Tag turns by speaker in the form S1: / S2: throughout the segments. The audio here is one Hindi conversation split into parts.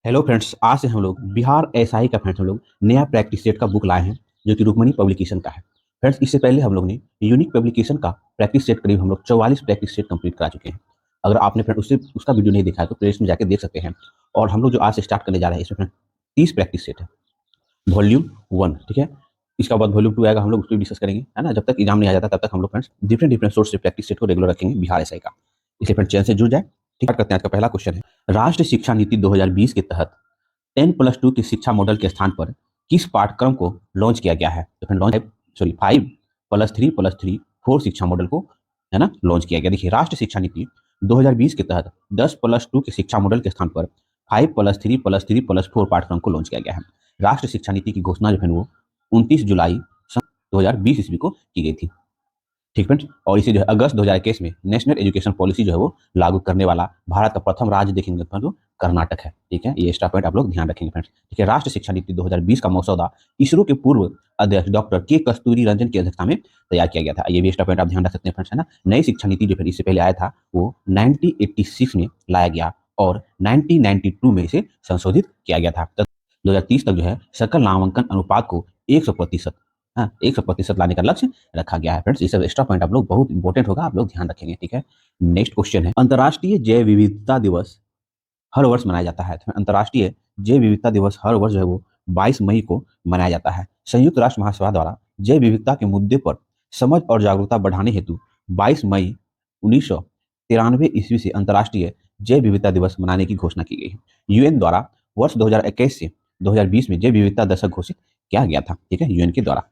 S1: हेलो फ्रेंड्स, आज से हम लोग बिहार एसआई का फ्रेंड्स हम लोग नया प्रैक्टिस सेट का बुक लाए हैं जो कि रुक्मणी पब्लिकेशन का है। फ्रेंड्स, इससे पहले हम लोग ने यूनिक पब्लिकेशन का प्रैक्टिस सेट करीब हम लोग 44 प्रैक्टिस सेट कंप्लीट करा चुके हैं। अगर आपने फ्रेंड उससे उसका वीडियो नहीं देखा है तो प्लेलिस्ट में जाकर देख सकते हैं। और हम लोग जो आज से स्टार्ट करने जा रहे हैं इसमें फ्रेंड 30 प्रैक्टिस सेट है, वॉल्यूम 1। ठीक है, इसका बाद वॉल्यूम 2 आएगा, हम लोग उसको डिस्कस करेंगे, है ना। जब तक एग्जाम नहीं आ जाता तब तक हम लोग फ्रेंड्स डिफरेंट डिफरेंट सोर्स से प्रैक्टिस सेट को रेगुलर रखेंगे बिहार एसआई का। इसलिए फ्रेंड चैनल से जुड़ जाए। ठीक है, करते हैं। आज का पहला क्वेश्चन है, राष्ट्रीय शिक्षा नीति 2020 के तहत 10+2 की शिक्षा मॉडल के स्थान पर किस पाठ्यक्रम को लॉन्च किया गया है? तो फिर लॉन्च 5+3+3 4 शिक्षा मॉडल को, है ना, लॉन्च किया गया। देखिए, राष्ट्रीय शिक्षा नीति 2020 के तहत 10+2 के शिक्षा मॉडल के स्थान पर 5+3+3+4 पाठ्यक्रम को लॉन्च किया गया है। राष्ट्रीय शिक्षा नीति की घोषणा जो है वो 29 जुलाई 2020 ईस्वी को की गई थी। ठीक फ्रेंड्स, और इसे जो है अगस्त 2021 में नेशनल एजुकेशन पॉलिसी जो है वो लागू करने वाला भारत का प्रथम राज्य देखेंगे तो कर्नाटक है। ठीक है, ये एक्स्ट्रा पॉइंट आप लोग ध्यान रखेंगे फ्रेंड्स। ठीक है, राष्ट्रीय शिक्षा नीति 2020 का मसौदा इसरो के पूर्व अध्यक्ष डॉक्टर के कस्तूरी रंजन की अध्यक्षता में तैयार किया गया था। ये भी एक्स्ट्रा पॉइंट आप ध्यान रख सकते हैं फ्रेंड्स, है ना। नई शिक्षा नीति जो फिर इससे पहले आया था वो 1986 में लाया गया और 1992 में इसे संशोधित किया गया था। 2030 तक जो है सकल नामांकन अनुपात को 100%, हाँ, 100% लाने का लक्ष्य रखा गया है। फ्रेंड्स, ये सब एक्स्ट्रा पॉइंट आप लोग बहुत इंपॉर्टेंट होगा, आप लोग ध्यान रखेंगे। ठीक है, नेक्स्ट क्वेश्चन है, अंतर्राष्ट्रीय जैव विविधता दिवस हर वर्ष मनाया जाता है। तो अंतर्राष्ट्रीय जैव विविधता दिवस हर वर्ष जो है वो 22 मई को मनाया जाता है। संयुक्त राष्ट्र महासभा द्वारा जैव विविधता के मुद्दे पर समझ और जागरूकता बढ़ाने हेतु 22 मई 1993 ईस्वी से अंतर्राष्ट्रीय जैव विविधता दिवस मनाने की घोषणा की गई है। यूएन द्वारा वर्ष 2021 से 2020 में जैव विविधता दशक घोषित किया गया था। ठीक है, यूएन के द्वारा।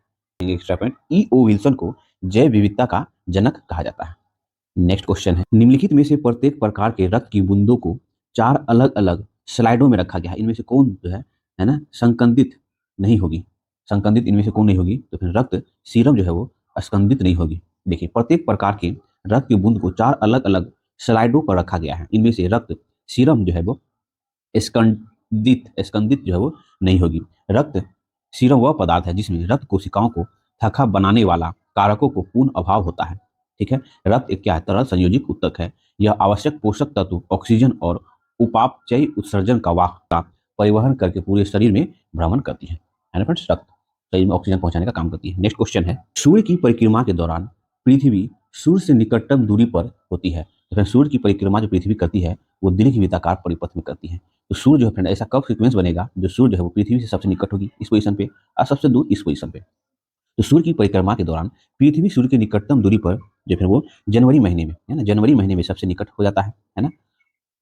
S1: Extra point, ई.ओ. विल्सन को जैव विविधता का जनक कहा जाता है। नेक्स्ट क्वेश्चन है, निम्नलिखित में से प्रत्येक प्रकार के रक्त की बूंदों को 4 अलग अलग स्लाइडों में रखा गया है। इनमें से कौन जो है ना, संकंदित नहीं होगी? संकंदित इनमें से कौन नहीं होगी? तो फिर रक्त सीरम जो है वो स्कंदित नहीं होगी। देखिए, प्रत्येक प्रकार के रक्त की बूंद को 4 अलग अलग स्लाइडों पर रखा गया है। इनमें से रक्त सीरम जो है वो स्कंदित स्कंदित जो है वो नहीं होगी। रक्त सीरम वह पदार्थ है जिसमें रक्त कोशिकाओं को थक्का बनाने वाला कारकों को पूर्ण अभाव होता है। ठीक है, रक्त एक क्या है? तरल संयोजित ऊतक है। यह आवश्यक पोषक तत्व ऑक्सीजन और उपापचयी उत्सर्जन का वाहक का परिवहन करके पूरे शरीर में भ्रमण करती है ना फ्रेंड्स। रक्त शरीर में ऑक्सीजन पहुंचाने का काम करती है। नेक्स्ट क्वेश्चन है, सूर्य की परिक्रमा के दौरान पृथ्वी सूर्य से निकटतम दूरी पर होती है। तो फिर सूर्य की परिक्रमा जो पृथ्वी करती है वो दीर्घवृत्ताकार परिपथ में करती है। तो सूर्य जो है फ्रेंड, ऐसा कब सीक्वेंस बनेगा जो सूर्य जो है वो पृथ्वी से सबसे निकट होगी इस पोजीशन पे और सबसे दूर इस पोजीशन पे। तो सूर्य की परिक्रमा के दौरान पृथ्वी सूर्य की निकटतम दूरी पर जो फिर वो जनवरी महीने में, है ना, जनवरी महीने में सबसे निकट हो जाता है ना,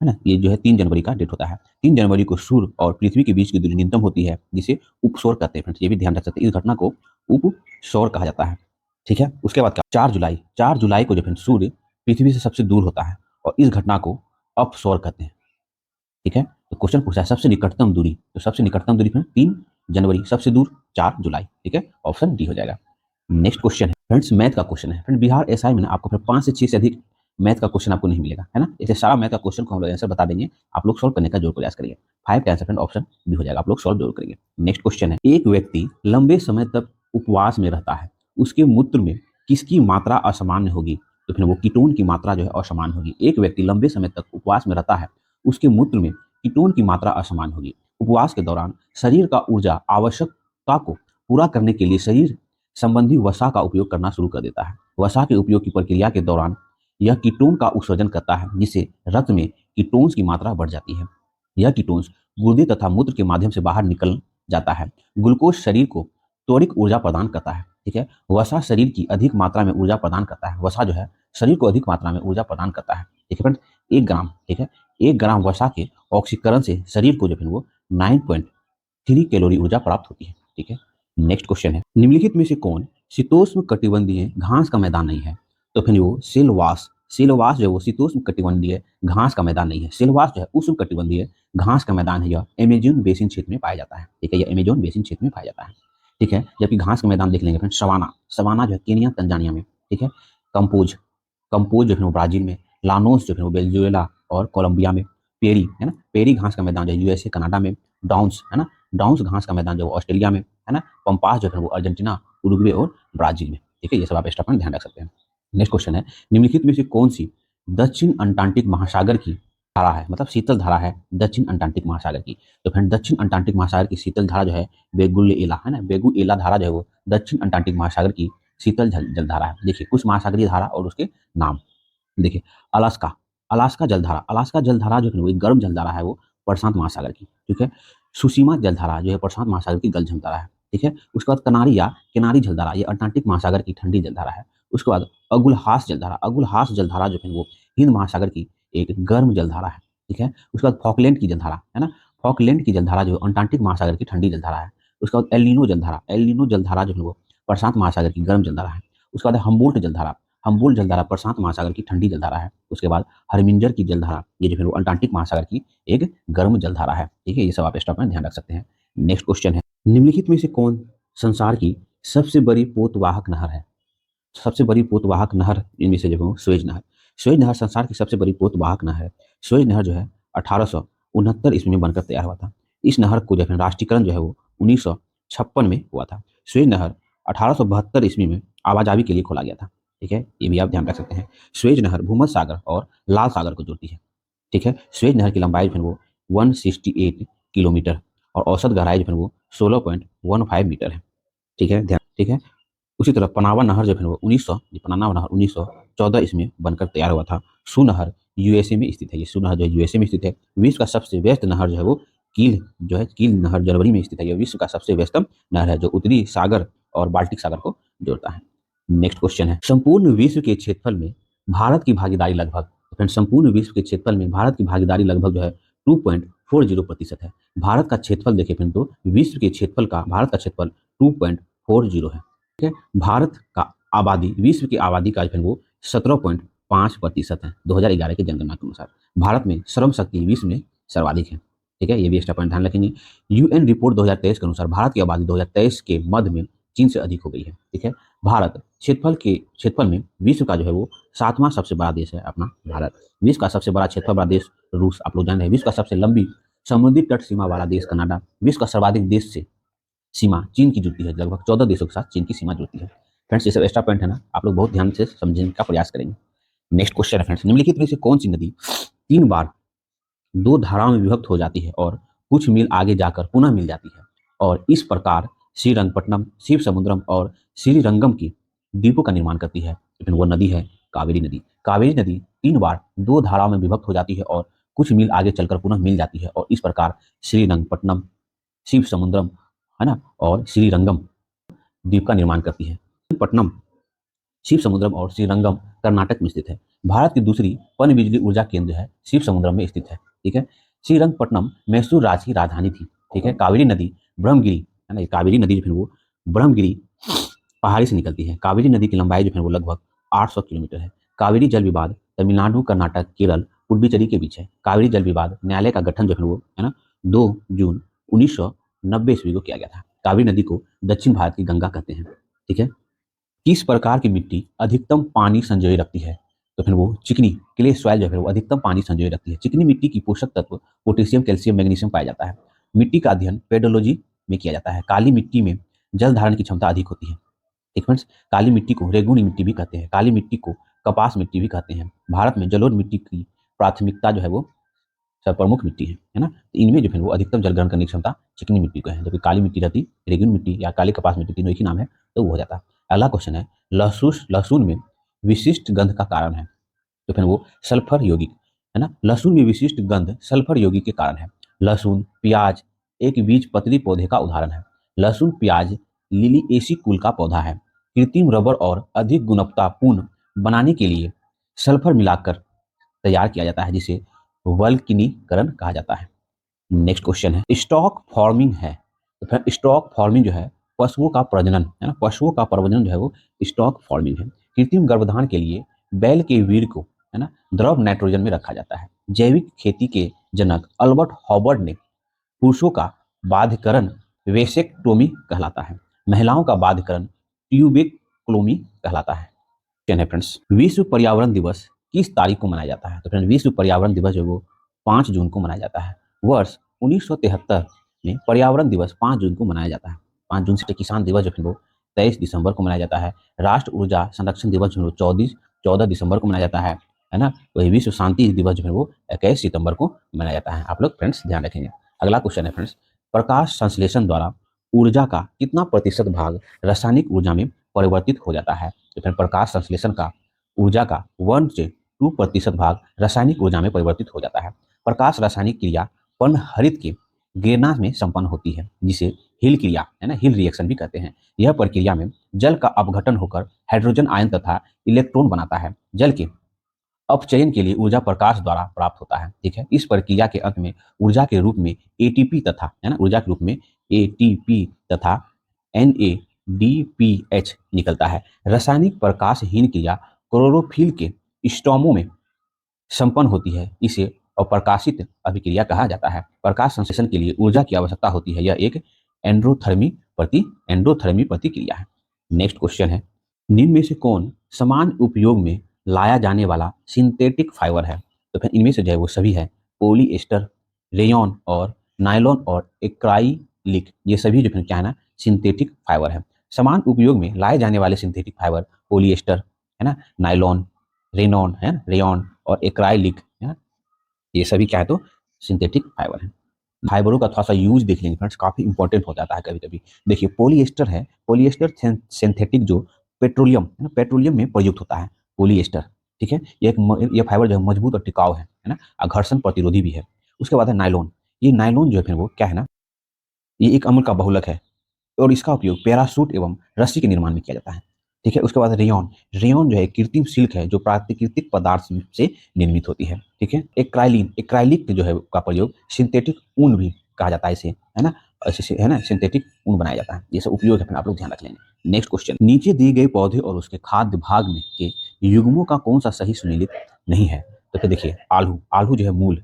S1: है ना। ये जो है 3 जनवरी का डेट होता है। 3 जनवरी को सूर्य और पृथ्वी के बीच की दूरी न्यूनतम होती है जिसे उपसौर कहते हैं फ्रेंड्स। ये भी ध्यान रख सकते हैं, इस घटना को उपसौर कहा जाता है। ठीक है, उसके बाद क्या, 4 जुलाई को जो फिर सूर्य पृथ्वी से सबसे दूर होता है और इस घटना को अपसौर कहते हैं। ठीक है, तो क्वेश्चन पूछा है सबसे निकटतम दूरी, तो सबसे निकटतम दूरी फ्रेंड 3 जनवरी, सबसे दूर 4 जुलाई। ठीक है, ऑप्शन डी हो जाएगा। नेक्स्ट क्वेश्चन है फ्रेंड्स, मैथ का क्वेश्चन है फ्रेंड। बिहार एसआई में आपको फिर 5 से 6 से अधिक मैथ का क्वेश्चन आपको नहीं मिलेगा, है ना। इसलिए सारा मैथ का क्वेश्चन को हम लोग आंसर बता देंगे, आप लोग सॉल्व करने का जरूर प्रयास करिए। 5 का आंसर फ्रेंड ऑप्शन बी हो जाएगा, आप लोग सॉल्व जरूर करेंगे। नेक्स्ट क्वेश्चन है, एक व्यक्ति लंबे समय तक उपवास में रहता है, उसके मूत्र में किसकी मात्रा असामान्य होगी? तो फिर वो कीटोन की मात्रा जो है असामान्य होगी। एक व्यक्ति लंबे समय तक उपवास में रहता है, उसके मूत्र में कीटोन की मात्रा असामान्य होगी। उपवास के दौरान शरीर का ऊर्जा आवश्यकता को पूरा करने के लिए शरीर संबंधी वसा का उपयोग करना शुरू कर देता है। वसा के उपयोग की प्रक्रिया के दौरान यह कीटोन का उत्सर्जन करता है जिससे रक्त में कीटोन्स की मात्रा बढ़ जाती है। यह कीटोन्स गुर्दे तथा मूत्र के माध्यम से बाहर निकल जाता है। ग्लूकोज शरीर को त्वरित ऊर्जा प्रदान करता है। ठीक है, वसा शरीर की अधिक मात्रा में ऊर्जा प्रदान करता है। वसा जो है शरीर को अधिक मात्रा में ऊर्जा प्रदान करता है। ठीक है फ्रेंड, 1 ग्राम, ठीक है, 1 ग्राम वसा के ऑक्सीकरण से शरीर को जो है वो 9.3 कैलोरी ऊर्जा प्राप्त होती है। ठीक है, नेक्स्ट क्वेश्चन है, निम्नलिखित में से कौन शीतोष्ण कटिबंधीय घास का मैदान नहीं है? तो फिर वो सिलवास जो है वो शीतोष्ण कटिबंधीय घास का मैदान नहीं है। सिलवास जो है उष्ण कटिबंधीय घास का मैदान है। यह अमेजन बेसिन क्षेत्र में पाया जाता है। ठीक है, यह अमेजन बेसिन क्षेत्र में पाया जाता है। ठीक है, जबकि घास का मैदान देख लेंगे फ्रेंड, सवाना जो है केनिया तंजानिया में। ठीक है, कंपोज कंपोज जो है वो ब्राजील में, लानोस जो है वो वेनेजुएला और कोलंबिया में, पेरी है ना, पेरी घास का मैदान जो है यूएसए कनाडा में, डाउन्स है ना, डाउन्स घास का मैदान जो ऑस्ट्रेलिया में है ना, पंपास जो है वो अर्जेंटीना, उरुग्वे और ब्राजील में। ठीक है, ये सब आप एक्स्ट्रा पॉइंट ध्यान रख सकते हैं। नेक्स्ट क्वेश्चन है, निम्नलिखित में से कौन सी दक्षिण अंटार्कटिक महासागर की धारा है, मतलब शीतल धारा है दक्षिण अंटार्कटिक महासागर की। तो फ्रेंड दक्षिण अंटार्कटिक महासागर की शीतल धारा जो है वेगुएला है ना, वेगुएला धारा जो है वो दक्षिण अंटार्कटिक महासागर की शीतल जल धारा है। देखिए कुछ महासागरीय धारा और उसके नाम देखिए। अलास्का, अलास्का जलधारा, अलास्का जलधारा जो है वो एक गर्म जलधारा है, वो प्रशांत महासागर की, ठीक है। सुसीमा जलधारा जो है प्रशांत महासागर की गर्म जलधारा है, ठीक है। उसके बाद कनारी या किनारी जलधारा, ये अंटार्कटिक महासागर की ठंडी जलधारा है। उसके बाद अगुलहास जलधारा, अगुलहास जलधारा जो है वो हिंद महासागर की एक गर्म जलधारा है, ठीक है। उसके बाद फॉकलैंड की जलधारा है ना, फॉकलैंड की जलधारा जो अंटार्कटिक महासागर की ठंडी जलधारा है। उसके बाद एल्निनो जलधारा, एल्निनो जलधारा जो है वो प्रशांत महासागर की गर्म जलधारा है। उसके बाद हम्बोल्ट जलधारा, हम्बोल्ट जलधारा प्रशांत महासागर की ठंडी जलधारा है। उसके बाद हरमिंजर की जलधारा, ये जो है वो अंटार्कटिक महासागर की एक गर्म जलधारा है, ठीक है। ये सब आप स्टॉप में ध्यान रख सकते हैं। नेक्स्ट क्वेश्चन है, निम्नलिखित में से कौन संसार की सबसे बड़ी पोतवाहक नहर है? सबसे बड़ी पोतवाहक नहर इनमें से जो है स्वेज नहर, स्वेज नहर संसार की सबसे बड़ी पोतवाहक नहर है। स्वेज नहर जो है 1869 ईस्वी में बनकर तैयार हुआ था। इस नहर को जो है राष्ट्रीयकरण जो है वो 1956 में हुआ था। स्वेज नहर 1872 ईस्वी में आवाजाही के लिए खोला गया था, ठीक है। ये भी आप ध्यान रख सकते हैं। स्वेज नहर भूमध्य सागर और लाल सागर को जोड़ती है, ठीक है। स्वेज नहर की लंबाई जो है वो 168 किलोमीटर और औसत गहराई जो है वो 16.15 मीटर है, ठीक है, ध्यान, ठीक है। उसी तरह पनावा नहर जो है वो 1914 इसमें बनकर तैयार हुआ था। सू नहर यूएसए में स्थित है, ये सू नहर जो है यूएसए में स्थित है। विश्व का सबसे व्यस्त नहर जो है वो कील जो है, कील नहर जनवरी में स्थित है। यह विश्व का सबसे व्यस्तम नहर है जो उत्तरी सागर और बाल्टिक सागर को जोड़ता है। नेक्स्ट क्वेश्चन है, संपूर्ण विश्व के क्षेत्रफल में भारत की भागीदारी लगभग, फ्रेंड संपूर्ण विश्व के क्षेत्रफल में भारत की भागीदारी लगभग जो है 2.40% है। भारत का क्षेत्रफल देखिए फ्रेंड, तो विश्व के क्षेत्रफल का भारत का क्षेत्रफल 2.40 है, ठीक है। भारत का आबादी, विश्व की आबादी का जो है वो 17.5% है 2011 की जनगणना के अनुसार। भारत में श्रम शक्ति विश्व में सर्वाधिक है, ठीक है। ये भी एक्स्ट्रा पॉइंट ध्यान रखेंगे। यूएन रिपोर्ट 2023 के अनुसार भारत की आबादी 2023 के मध्य में चीन से अधिक हो गई है, ठीक है। भारत क्षेत्रफल में विश्व का जो है वो 7वां सबसे बड़ा देश है अपना भारत। विश्व का सबसे बड़ा क्षेत्रफल वाला देश रूस, आप लोग जान रहे हैं। विश्व का सबसे लंबी समुद्री तट सीमा वाला देश कनाडा। विश्व का सर्वाधिक देश से सीमा चीन की जुड़ती है, लगभग 14 देशों के साथ चीन की सीमा जुड़ती है। फ्रेंड्स ये सब एक्स्ट्रा पॉइंट है ना, आप लोग बहुत ध्यान से समझने का प्रयास करेंगे। नेक्स्ट क्वेश्चन है फ्रेंड्स, निम्नलिखित में से कौन सी नदी 3 बार 2 धाराओं में विभक्त हो जाती है और कुछ मील आगे जाकर पुनः मिल जाती है और इस प्रकार श्रीरंगपट्टनम, शिव समुद्रम और श्रीरंगम की द्वीपों का निर्माण करती है? लेकिन वो नदी है कावेरी नदी। कावेरी नदी 3 बार 2 धाराओं में विभक्त हो जाती है और कुछ मील आगे चलकर पुनः मिल जाती है और इस प्रकार श्रीरंगपट्टनम, शिव समुद्रम है ना और श्रीरंगम द्वीप का निर्माण करती है। पट्टनम, शिव समुद्रम और श्रीरंगम कर्नाटक में स्थित है। भारत की दूसरी पन बिजली ऊर्जा केंद्र है शिव समुद्रम में स्थित है, ठीक है। श्रीरंगपट्टनम मैसूर राज्य की राजधानी थी, ठीक है। कावेरी नदी ब्रह्मगिरी है ना, कावेरी नदी जो है वो ब्रह्मगिरी पहाड़ी से निकलती है। कावेरी नदी की लंबाई जो है वो लगभग 800 किलोमीटर है। कावेरी जल विवाद तमिलनाडु, कर्नाटक, केरल, पुडुचेरी के बीच है। कावेरी जल विवाद न्यायालय का गठन जो है वो है ना 2 जून 1990 ईस्वी को किया गया था। कावेरी नदी को दक्षिण भारत की गंगा कहते हैं, ठीक है। किस प्रकार की मिट्टी अधिकतम पानी संजोए रखती है? तो फिर वो चिकनी क्ले सॉइल जो है वो अधिकतम पानी संजोए रखती है। चिकनी मिट्टी की पोषक तत्व पोटेशियम, कैल्शियम, मैग्नीशियम पाया जाता है। मिट्टी का अध्ययन पेडोलॉजी में किया जाता है। काली मिट्टी में जल धारण की क्षमता अधिक होती है, ठीक फ्रेंड्स। काली मिट्टी को रेगुनी मिट्टी भी कहते हैं। काली मिट्टी को कपास मिट्टी भी कहते हैं। भारत में जलोढ़ मिट्टी की प्राथमिकता जो है वो सब प्रमुख मिट्टी है ना। तो इनमें जो है वो अधिकतम जल ग्रहण करने की क्षमता चिकनी मिट्टी को है, जबकि काली मिट्टी रहती, रेगिन मिट्टी या काली कपास मिट्टी, तीनों एक ही नाम है, तो वो हो जाता है। अगला क्वेश्चन है, लहसुन में विशिष्ट गंध का कारण है? तो फिर वो सल्फर यौगिक है ना। लहसुन में विशिष्ट गंध सल्फर यौगिक के कारण है। लहसुन प्याज एक बीज पत्री पौधे का उदाहरण है। लहसुन प्याज लिलिएसी कुल का पौधा है। कृत्रिम रबर और अधिक गुणवत्तापूर्ण बनाने के लिए सल्फर मिलाकर तैयार किया जाता है, जिसे वल्कनीकरण कहा जाता है। नेक्स्ट क्वेश्चन है, स्टॉक फार्मिंग है। तो फिर स्टॉक फार्मिंग जो है पशुओं का प्रजनन है ना, पशुओं का प्रजनन जो है वो स्टॉक फार्मिंग है। कृत्रिम गर्भधान के लिए बैल के वीर्य को है ना द्रव नाइट्रोजन में रखा जाता है। जैविक खेती के जनक अल्बर्ट हॉवर्ड ने पुरुषों का बाध्यकरण वेसेक्टोमी कहलाता है। महिलाओं का बाध्यकरण ट्यूबेक्लोमी कहलाता है। क्या है फ्रेंड्स, विश्व पर्यावरण दिवस किस तारीख को मनाया जाता है? तो फ्रेंड विश्व पर्यावरण दिवस जो वो 5 जून को मनाया जाता है। वर्ष 1973 में पर्यावरण दिवस 5 जून को मनाया जाता है। 5 जून से किसान दिवस जो है वो 23 दिसंबर को मनाया जाता है। राष्ट्र ऊर्जा संरक्षण दिवस जो 14 दिसंबर को मनाया जाता है। है ना, वही विश्व शांति दिवस जो है वो 21 सितंबर को मनाया जाता है। आप लोग फ्रेंड्स ध्यान रखेंगे। अगला क्वेश्चन है फ्रेंड्स, प्रकाश संश्लेषण द्वारा ऊर्जा का कितना प्रतिशत भाग रासायनिक ऊर्जा में परिवर्तित हो जाता है? तो फिर प्रकाश संश्लेषण का ऊर्जा का 1 से 2% भाग रासायनिक ऊर्जा में परिवर्तित हो जाता है। प्रकाश रासायनिक क्रिया पर्णहरित के गिरना में संपन्न होती है, जिसे हिल क्रिया है ना, हिल रिएक्शन भी कहते हैं। यह प्रक्रिया में जल का अपघटन होकर हाइड्रोजन आयन तथा इलेक्ट्रॉन बनाता है। जल के अपचयन के लिए ऊर्जा प्रकाश द्वारा प्राप्त होता है। ठीक है, इस प्रक्रिया के अंत में ऊर्जा के रूप में एटीपी तथा है ना, ऊर्जा के रूप में एटीपी तथा NADPH निकलता है। रासायनिक प्रकाशहीन क्रिया क्लोरोफिल के स्टोमों में संपन्न होती है। इसे अप्रकाशित अभिक्रिया कहा जाता है। प्रकाश संश्लेषण के लिए ऊर्जा की आवश्यकता होती है। यह एक एंडोथर्मी प्रतिक्रिया है। नेक्स्ट क्वेश्चन है, निम्न में से कौन समान उपयोग में लाया जाने वाला सिंथेटिक फाइबर है? तो फिर इनमें से जो है वो सभी है पोलिएस्टर, रेयॉन और नायलॉन और एक्राइलिक। ये सभी जो है क्या है ना, सिंथेटिक फाइबर है। समान उपयोग में लाए जाने वाले सिंथेटिक फाइबर पोलिएस्टर है ना, नायलॉन, रेनॉन है, रेयॉन और एक्राइलिक है ना, ये सभी क्या है तो सिंथेटिक फाइबर है। फाइबरों का थोड़ा सा यूज देख लेंगे फ्रेंड्स, काफी इंपॉर्टेंट हो जाता है कभी कभी। देखिए पोलिएस्टर है, पोलिएस्टर सिंथेटिक जो पेट्रोलियम है ना, पेट्रोलियम में प्रयुक्त होता है पोलिएस्टर। ठीक है, ये फाइबर जो है मजबूत और टिकाऊ है ना, और घर्षण प्रतिरोधी भी है। उसके बाद है नायलॉन। ये नायलॉन जो है फिर वो क्या है ना, ये एक अम्ल का बहुलक है और इसका उपयोग पैराशूट एवं रस्सी के निर्माण में किया जाता है। ठीक है, उसके बाद रेयॉन। रेयॉन जो है कृत्रिम सिल्क है जो प्राकृतिक पदार्थ से निर्मित होती है। ठीक है, एक्राइलिन, एक्राइलिक जो है का प्रयोग सिंथेटिक ऊन भी कहा जाता है इसे, है ना, ऐसे है ना, सिंथेटिक ऊन बनाया जाता है। ये सब उपयोग है, आप लोग ध्यान रख लेंगे। नेक्स्ट क्वेश्चन, नीचे दिए गए पौधे और उसके खाद्य भाग में के युग्मों का कौन सा सही सुमेलित नहीं है? तो फिर देखिए आलू, आलू जो है मूल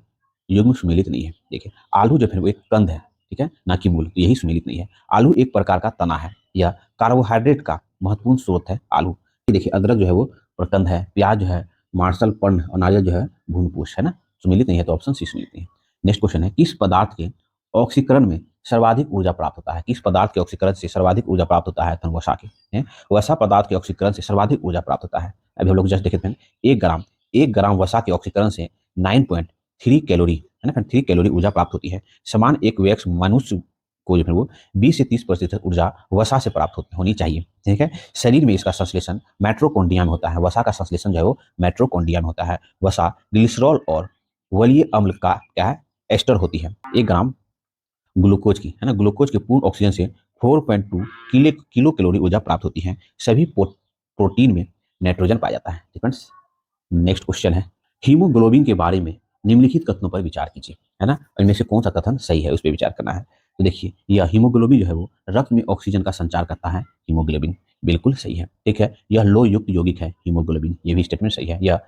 S1: युग्म सुमेलित नहीं है। देखिए आलू जो है वो एक कंद है, ठीक है, ना कि मूल, तो यही सुमेलित नहीं है। आलू एक प्रकार का तना है, यह कार्बोहाइड्रेट का महत्वपूर्ण स्रोत है आलू। देखिए अदरक जो है वो प्रकंद है, प्याज जो है मार्शल पर्ण और नारियल जो है भूनपूष है ना, सुमेलित नहीं है, तो ऑप्शन सी सुमेलित नहीं है। नेक्स्ट क्वेश्चन है, किस पदार्थ के ऑक्सीकरण में सर्वाधिक ऊर्जा प्राप्त होता है? किस पदार्थ के ऑक्सीकरण से सर्वाधिक ऊर्जा प्राप्त होता है? तो वसा के, वसा पदार्थ के ऑक्सीकरण से सर्वाधिक ऊर्जा प्राप्त होता है। अभी हम लोग जस्ट देखे थे, 1 ग्राम वसा के ऑक्सीकरण से 9.3 कैलोरी है ना, 3 कैलोरी ऊर्जा प्राप्त होती है। समान एक वयस्क मनुष्य को जो है वो 20 से 30% ऊर्जा वसा से प्राप्त होनी चाहिए। ठीक है, शरीर में इसका संश्लेषण माइटोकॉन्ड्रिया में होता है। वसा का संश्लेषण जो है वो माइटोकॉन्ड्रिया में होता है। वसा ग्लिसरॉल और वरीय अम्ल का क्या है, एस्टर होती है। 1 ग्राम ग्लूकोज की है ना, ग्लूकोज के पूर्ण ऑक्सीजन से 4.2 किलो कैलोरी ऊर्जा प्राप्त होती है। सभी प्रोटीन में नाइट्रोजन पाया जाता है। फ्रेंड्स नेक्स्ट क्वेश्चन है, हीमोग्लोबिन के बारे में निम्नलिखित कथनों पर विचार कीजिए, है ना, इनमें से कौन सा कथन सही है उस पर विचार करना है। तो देखिए यह हीमोग्लोबिन जो है वो रक्त में ऑक्सीजन का संचार करता है। हीमोग्लोबिन बिल्कुल सही है। ठीक है, यह लो युक्त यौगिक है हीमोग्लोबिन, ये भी स्टेटमेंट सही है। यह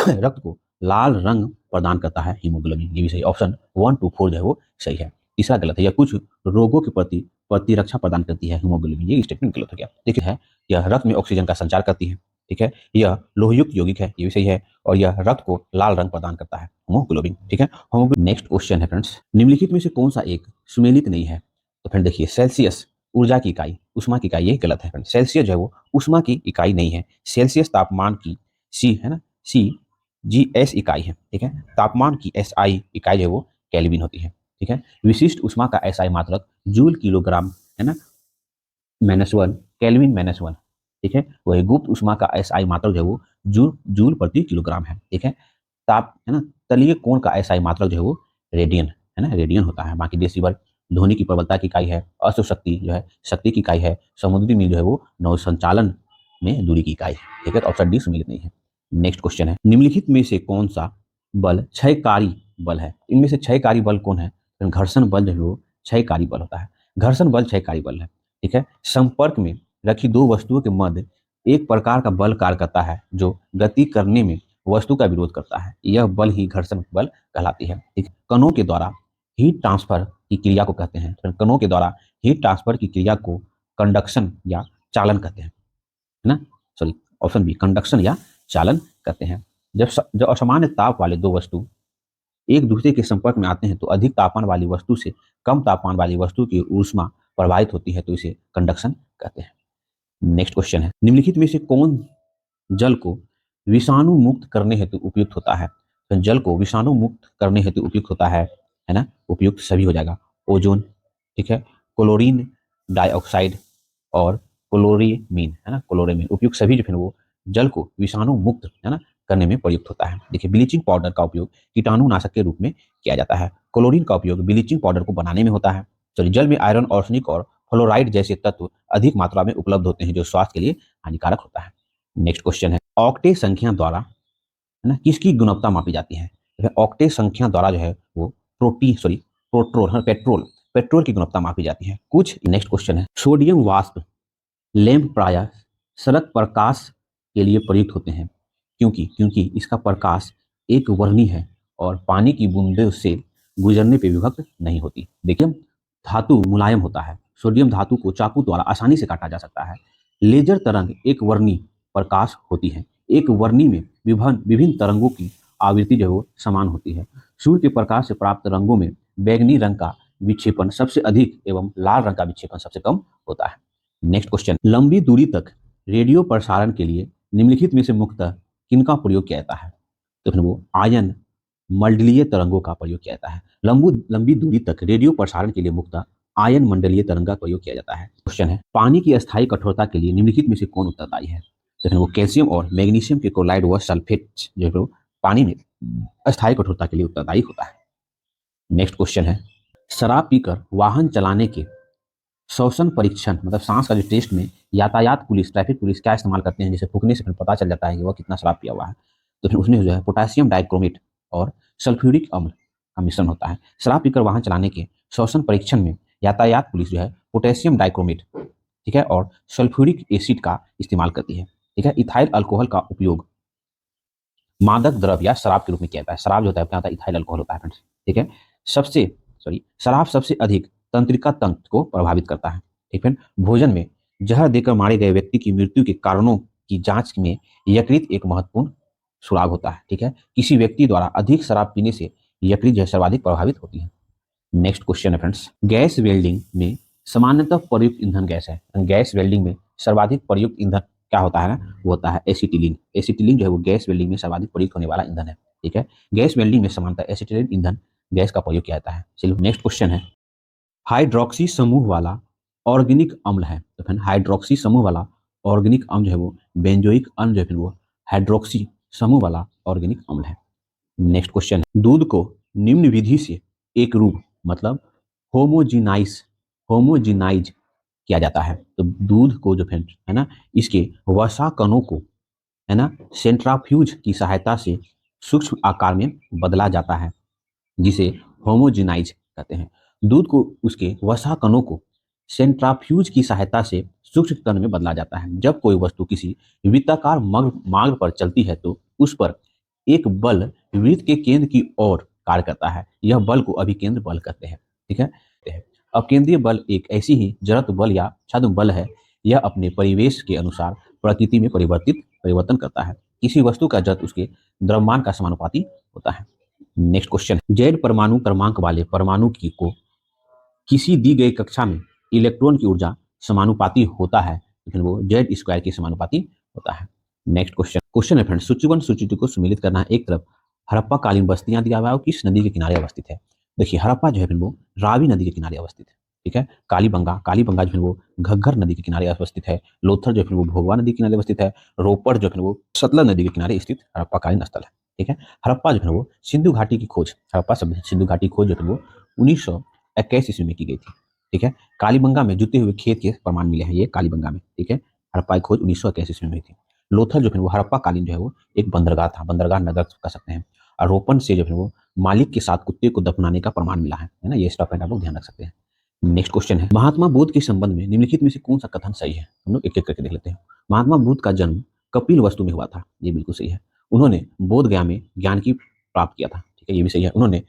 S1: रक्त को लाल रंग प्रदान करता है हीमोग्लोबिन, ये भी सही, ऑप्शन 1 to 4 जो है वो सही है। तीसरा गलत है, यह कुछ रोगों के प्रति प्रतिरक्षा प्रदान करती है हीमोग्लोबिन, ये स्टेटमेंट गलत हो गया। देखिए है, यह रक्त में ऑक्सीजन का संचार करती है। ठीक है, यह लोहयुक्त यौगिक है, ये भी सही है, और यह रक्त को लाल रंग प्रदान करता है हीमोग्लोबिन। ठीक है, होमोग्लोबिन। नेक्स्ट क्वेश्चन है फ्रेंड्स, निम्नलिखित में से कौन सा एक सुमेलित नहीं है? तो फ्रेंड देखिए सेल्सियस ऊर्जा की इकाई, उष्मा की इकाई, ये गलत है फ्रेंड। सेल्सियस जो है वो उष्मा की इकाई नहीं है। सेल्सियस तापमान की सी है ना, CGS इकाई है। ठीक है, तापमान की SI इकाई जो है वो केल्विन होती है। ठीक है, विशिष्ट उष्मा का SI मात्रक जूल किलोग्राम है ना, -1 केल्विन -1। ठीक है, वही गुप्त उष्मा का SI मात्रक जो है वो जूल प्रति किलोग्राम है। ठीक है, ताप है ना, तलीय कोण का SI मात्रक जो है वो रेडियन है ना, रेडियन होता है। बाकी डेसिबल ध्वनि की प्रबलता की इकाई है। अश्व शक्ति जो है शक्ति की इकाई है। समुद्री मील जो है वो नौ संचालन में दूरी की इकाई है। ठीक है, तो ऑप्शन डी सुमेलित नहीं है। नेक्स्ट क्वेश्चन है, निम्नलिखित में से कौन सा बल क्षयकारी बल है? इनमें से क्षयकारी बल कौन है? घर्षण बल जो है वो क्षयकारी बल होता है। घर्षण बल क्षयकारी बल है। ठीक है, संपर्क में रखी दो वस्तुओं के मध्य एक प्रकार का बल कार्य करता है जो गति करने में वस्तु का विरोध करता है। यह बल ही घर्षण बल कहलाती है। ठीक, कणों के द्वारा हीट ट्रांसफर की क्रिया को कहते हैं। तो कणों के द्वारा हीट ट्रांसफर की क्रिया को कंडक्शन या चालन कहते हैं, है ना, सॉरी ऑप्शन बी, कंडक्शन या चालन कहते हैं। जब असामान्य ताप वाले दो वस्तु एक दूसरे के संपर्क में आते हैं तो अधिक तापमान वाली वस्तु से कम तापमान वाली वस्तु की ऊष्मा प्रवाहित होती है, तो इसे कंडक्शन कहते हैं। नेक्स्ट क्वेश्चन है, निम्नलिखित में से कौन जल को विषाणु मुक्त करने हेतु उपयुक्त होता है? तो जल को विषाणु मुक्त करने हेतु उपयुक्त होता है ना? उपयुक्त सभी हो जाएगा। ओजोन, ठीक है, क्लोरीन डाइऑक्साइड और क्लोरीमीन, है ना, क्लोरीमीन, उपयुक्त सभी जो है वो जल को विषाणु मुक्त, है ना, करने में प्रयुक्त होता है। देखिए, ब्लीचिंग पाउडर का उपयोग कीटाणुनाशक के रूप में किया जाता है। क्लोरीन का उपयोग ब्लीचिंग पाउडर को बनाने में होता है। चलिए, जल में आयरन, आर्सेनिक और फ्लोराइड जैसे तत्व अधिक मात्रा में उपलब्ध होते हैं, जो स्वास्थ्य के लिए हानिकारक होता है। नेक्स्ट क्वेश्चन है, ऑक्टेट संख्या द्वारा, है ना, किसकी गुणवत्ता मापी जाती है? ऑक्टेट संख्या द्वारा जो है वो पेट्रोल पेट्रोल की गुणवत्ता मापी जाती है कुछ। नेक्स्ट क्वेश्चन है, सोडियम वाष्प लैंप प्रायः सड़क प्रकाश के लिए प्रयुक्त होते हैं, क्योंकि क्योंकि इसका प्रकाश एक वर्णी है और पानी की बूंदों से गुजरने पर विभक्त नहीं होती। देखिए, धातु मुलायम होता है, सोडियम धातु को चाकू द्वारा आसानी से काटा जा सकता है। लेजर तरंग एक वर्णी प्रकाश होती है। एक वर्णी में विभिन्न विभिन्न तरंगों की आवृत्ति जो है वो समान होती है। सूर्य के प्रकाश से प्राप्त रंगों में बैंगनी रंग का विक्षेपण सबसे अधिक एवं लाल रंग का विक्षेपण सबसे कम होता है। नेक्स्ट क्वेश्चन, लंबी दूरी तक रेडियो प्रसारण के लिए निम्नलिखित में से मुख्यतः किनका प्रयोग किया जाता है? तो फिर वो आयन मंडलीय तरंगों का प्रयोग किया जाता है। लंबी दूरी तक रेडियो प्रसारण के लिए मुख्यतः आयन मंडलीय तरंग का प्रयोग किया जाता है। क्वेश्चन है, पानी की अस्थायी कठोरता के लिए निम्नलिखित में से कौन उत्तरदायी है? तो फिर वो कैल्शियम और मैग्नीशियम के क्लोराइड व सल्फेट जो है वो पानी में अस्थायी कठोरता के लिए उत्तरदायी होता है। नेक्स्ट क्वेश्चन है, शराब पीकर वाहन चलाने के श्वसन परीक्षण, मतलब सांस का जो टेस्ट में यातायात पुलिस, ट्रैफिक पुलिस क्या इस्तेमाल करते हैं, जिसे फूकने से फिर पता चल जाता है कि वह कितना शराब पिया हुआ है? तो फिर उसमें जो है पोटेशियम डाइक्रोमेट और सल्फ्यूरिक अम्ल का मिश्रण होता है। शराब पीकर वाहन चलाने के श्वसन परीक्षण में यातायात पुलिस जो है पोटेशियम डाइक्रोमेट, ठीक है, और सल्फ्यूरिक एसिड का इस्तेमाल करती है। ठीक है, इथाइल अल्कोहल का उपयोग मादक द्रव्य या शराब के रूप में किया जाता है। शराब जो होता है क्या होता है? इथाइल अल्कोहल होता है फ्रेंड्स। ठीक है, शराब सबसे अधिक तंत्रिका तंत्र को प्रभावित करता है। ठीक है, भोजन में जहर देकर मारे गए व्यक्ति की मृत्यु के कारणों की जांच में यकृत एक महत्वपूर्ण सुराग होता है। ठीक है, किसी व्यक्ति द्वारा अधिक शराब पीने से यकृत जो है सर्वाधिक प्रभावित होती है। नेक्स्ट क्वेश्चन है फ्रेंड्स, गैस वेल्डिंग में सामान्यतः प्रयुक्त ईंधन गैस है। गैस वेल्डिंग में सर्वाधिक प्रयुक्त ईंधन क्या होता है ना? वो होता है एसिटिलीन। एसिटिलीन जो है वो गैस वेल्डिंग में सर्वाधिक प्रयुक्त होने वाला ईंधन है। ठीक है, गैस वेल्डिंग में सामान्यतः एसिटिलीन ईंधन गैस का प्रयोग किया जाता है। चलिए, नेक्स्ट क्वेश्चन है, हाइड्रोक्सी समूह वाला ऑर्गेनिक अम्ल है। तो फिर हाइड्रोक्सी समूह वाला ऑर्गेनिक अम्ल जो है वो बेंजोइक अम्ल जो है वो हाइड्रोक्सी समूह वाला ऑर्गेनिक अम्ल है। नेक्स्ट क्वेश्चन, दूध को निम्न विधि से एक रूप, मतलब होमोजिनाइज किया जाता है। तो दूध को जो है ना, इसके वसा कणों को, है ना, सेंट्राफ्यूज की सहायता से सूक्ष्म आकार में बदला जाता है, जिसे होमोजिनाइज कहते हैं। दूध को उसके वसा कणों को सेंट्राफ्यूज की सहायता से सूक्ष्म कण में बदला जाता है। जब कोई वस्तु किसी वृत्ताकार मार्ग पर चलती है तो उस पर एक बल वृत्त के केंद्र की ओर कार्य करता है। यह बल को अभिकेंद्र बल कहते हैं। ठीक है, अपकेंद्रीय बल एक ऐसी ही जड़त्व बल या छद्म बल है। यह अपने परिवेश के अनुसार प्रकृति में परिवर्तन करता है। किसी वस्तु का जड़त्व उसके द्रव्यमान का समानुपाती होता है। नेक्स्ट क्वेश्चन, जेड परमाणु क्रमांक वाले परमाणु की को किसी दी गई कक्षा में इलेक्ट्रॉन की ऊर्जा समानुपाती होता है, लेकिन वो जेड स्क्वायर के समानुपाती होता है। नेक्स्ट क्वेश्चन है फ्रेंड्स, सूची 1 सूची 2 को सम्मिलित करना है। एक तरफ हड़प्पा कालीन बस्तियां दिया हुआ है, किस नदी के किनारे अवस्थित है? देखिए, हड़प्पा जो है वो रावी नदी के किनारे अवस्थित है। ठीक है, कालीबंगा जो है वो घग्गर नदी के किनारे अवस्थित है। लोथर जो है वो भोगवा नदी के किनारे अवस्थित है। रोपड़ जो है वो सतलज नदी के किनारे स्थित हड़प्पा कालीन स्थल है। ठीक है, हड़प्पा जो है वो सिंधु घाटी की खोज, हड़प्पा सभ्यता सिंधु घाटी की खोज जो है वो 1921 ईस्वी में की गई थी। ठीक है, कालीबंगा में जुते हुए खेत के प्रमाण मिले हैं, ये कालीबंगा में। ठीक है, हड़प्पा की खोज 1921 ईस्वी में हुई थी। लोथल जो है वो हड़प्पा कालीन जो है वो एक बंदरगाह था, बंदरगाह नगर कह सकते हैं। और रोपन से जो है वो मालिक के साथ कुत्ते को दफनाने का प्रमाण मिला है ना। ये स्टॉप पॉइंट आप लोग ध्यान रख सकते हैं। नेक्स्ट क्वेश्चन है, महात्मा बुद्ध के संबंध में निम्नलिखित में से कौन सा कथन सही है? हम लोग एक एक करके देख लेते हैं। महात्मा बुद्ध का जन्म कपिल वस्तु में हुआ था, ये बिल्कुल सही है। उन्होंने बोध गया में ज्ञान की प्राप्त किया था। ठीक है, ये भी सही है। उन्होंने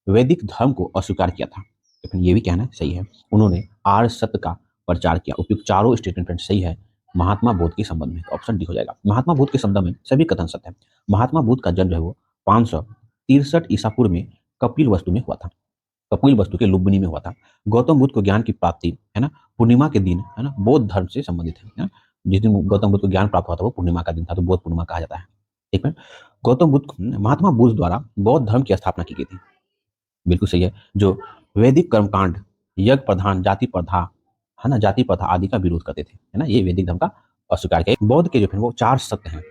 S1: वैदिक धर्म को अस्वीकार किया था, तो ये भी कहना सही है। उन्होंने आर्य सत्य का प्रचार किया। उपयुक्त चारों स्टेटमेंट सही है महात्मा बुद्ध के संबंध में, तो ऑप्शन डी हो जाएगा। महात्मा बुद्ध के संबंध में सभी कथन सत्य है। महात्मा बुद्ध का जन्म जो है वो 563 ईसा पूर्व में कपिल वस्तु में हुआ था। कपिल वस्तु के लुम्बिनी में हुआ था। गौतम बुद्ध को ज्ञान की प्राप्ति, है ना, पूर्णिमा के दिन, है ना, बौद्ध धर्म से संबंधित है ना। जिस दिन गौतम बुद्ध को ज्ञान प्राप्त हुआ था वो पूर्णिमा का दिन था, तो बौद्ध पूर्णिमा कहा जाता है। ठीक है। गौतम बुद्ध महात्मा बुद्ध द्वारा बौद्ध धर्म की स्थापना की गई थी। बिल्कुल सही है। जो वैदिक कर्मकांड, यज्ञ प्रधान, जाति प्रथा, है ना, जाति प्रथा आदि का विरोध करते थे, है ना, ये वैदिक धर्म का अस्वीकार किया। बौद्ध के जो फिर वो चार सत्य हैं।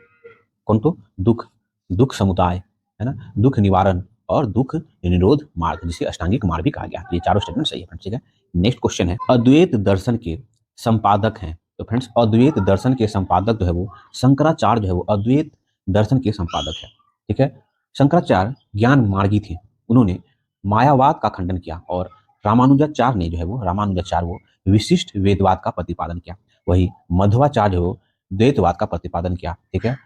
S1: कौन? तो दुख, दुख समुदाय, है ना, दुख निवारण और दुख निरोध मार्ग, जिसे अष्टांगिक मार्ग भी कहा गया। ये चारों स्टेटमेंट सही है। ठीक है। नेक्स्ट क्वेश्चन है, अद्वैत दर्शन के संपादक हैं। तो फ्रेंड्स, अद्वैत दर्शन के संपादक जो है वो शंकराचार्य जो है वो अद्वैत दर्शन के संपादक है। ठीक है। शंकराचार्य ज्ञान मार्गी थे। उन्होंने मायावाद का खंडन किया और रामानुजाचार्य ने जो है वो रामानुजाचार्य वो विशिष्ट वेदवाद का प्रतिपादन किया। वही मध्वाचार्य हो द्वैतवाद का प्रतिपादन किया। ठीक है।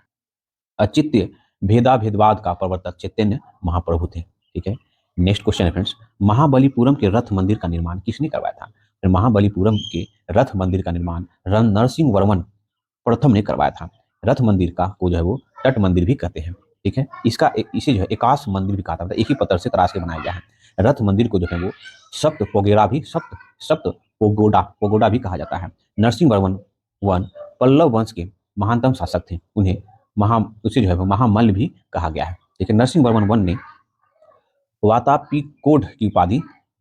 S1: अचित्य भेदाभेदवाद का प्रवर्तक चैतन्य महाप्रभु थे। ठीक है। नेक्स्ट क्वेश्चन है फ्रेंड्स, महाबलीपुरम के रथ मंदिर का निर्माण किसने करवाया था? फिर महाबलीपुरम के रथ मंदिर का निर्माण नरसिंह वर्मन प्रथम ने करवाया था। रथ मंदिर का को जो है वो तट मंदिर भी कहते हैं। ठीक है। इसे जो है एकाश मंदिर भी कहा था, मतलब एक ही पत्थर से तराश के बनाया गया है। रथ मंदिर को जो है वो सप्त पोगेरा भी सप्त सप्त पोगोडा पोगोडा भी कहा जाता है। नरसिंह वर्मन वन पल्लव वंश के महानतम शासक थे। उन्हें महा उसे जो है वो महामल्ल भी कहा गया है। लेकिन नरसिंह वर्मन वन ने वातापीकोड की उपाधि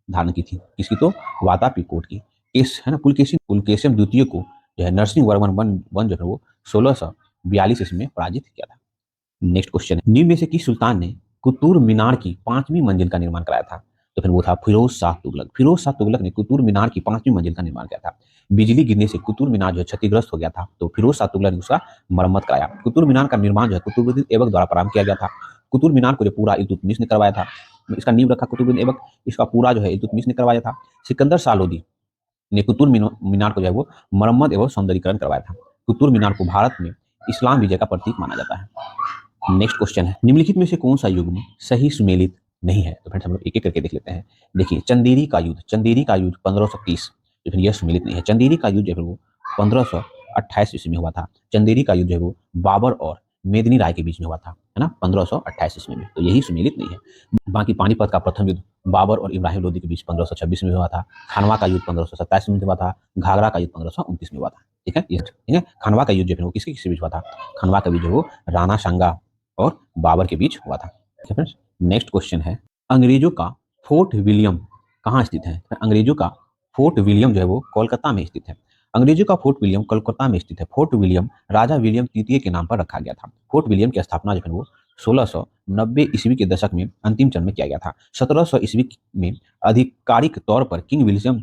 S1: धारण की थी। किसकी? तो वातापीकोड की। इस है ना पुलकेशिन द्वितीय को जो है नरसिंह वर्मन वन वन जो है वो 1642 ईस्वी में पराजित किया था। नेक्स्ट क्वेश्चन है, निम्न में से किस सुल्तान ने कुतुब मीनार की 5वीं मंजिल का निर्माण कराया था? तो फिर वो था फिरोज शाह तुगलक। फिरोज शाह तुगलक ने कुतुब मीनार की 5वीं मंजिल का निर्माण किया था। बिजली गिरने से कुतुब मीनार जो है क्षतिग्रस्त हो गया था, तो फिरोज शाह तुगलक ने उसका मरम्मत कराया। कुतुब मीनार का निर्माण जो है कुतुबुद्दीन ऐबक द्वारा प्रारंभ किया गया था। कुतुब मीनार को जो पूरा इल्तुतमिश ने करवाया था। इसका नींव रखा कुतुबुद्दीन ऐबक, इसका पूरा जो है इल्तुतमिश ने करवाया था। सिकंदर शाह लोदी ने कुतुब मीनार को जो है वो मरम्मत एवं सौंदर्यीकरण करवाया था। कुतुब मीनार को भारत में इस्लाम विजय का प्रतीक माना जाता है। नेक्स्ट क्वेश्चन है, निम्नलिखित में से कौन सा युग्म सही सुमेलित नहीं है? तो फ्रेंड्स हम लोग एक एक करके देख लेते हैं। देखिए, चंदेरी का युद्ध 1530, जो फिर यह सुमेलित नहीं है। चंदेरी का युद्ध जो है वो 1528 ईस्वी में हुआ था। चंदेरी का युद्ध जो है वो बाबर और मेदिनी राय के बीच में हुआ था, है ना, 1528 ईस्वी में, तो यही सुमेलित नहीं है। बाकी पानीपत का प्रथम युद्ध बाबर और इब्राहिम लोदी के बीच 1526 में हुआ था। खानवा का युद्ध 1527 में हुआ था। घाघरा का युद्ध 1529 में हुआ था। ठीक है। ठीक है। खानवा का युद्ध जो है वो किसके किसके बीच हुआ था? खानवा का युद्ध जो वो राणा सांगा और बाबर के बीच हुआ था। ठीक है फ्रेंड्स। नेक्स्ट क्वेश्चन है, अंग्रेजों का फोर्ट विलियम कहाँ स्थित है? अंग्रेजों का फोर्ट विलियम जो है वो कोलकाता में स्थित है। अंग्रेजों का फोर्ट विलियम कोलकाता में स्थित है। फोर्ट विलियम राजा विलियम तृतीय के नाम पर रखा गया था। फोर्ट विलियम की स्थापना जो है वो 1690 ईस्वी के दशक में अंतिम चरण में किया गया था। 1700 ईस्वी में आधिकारिक तौर पर किंग विलियम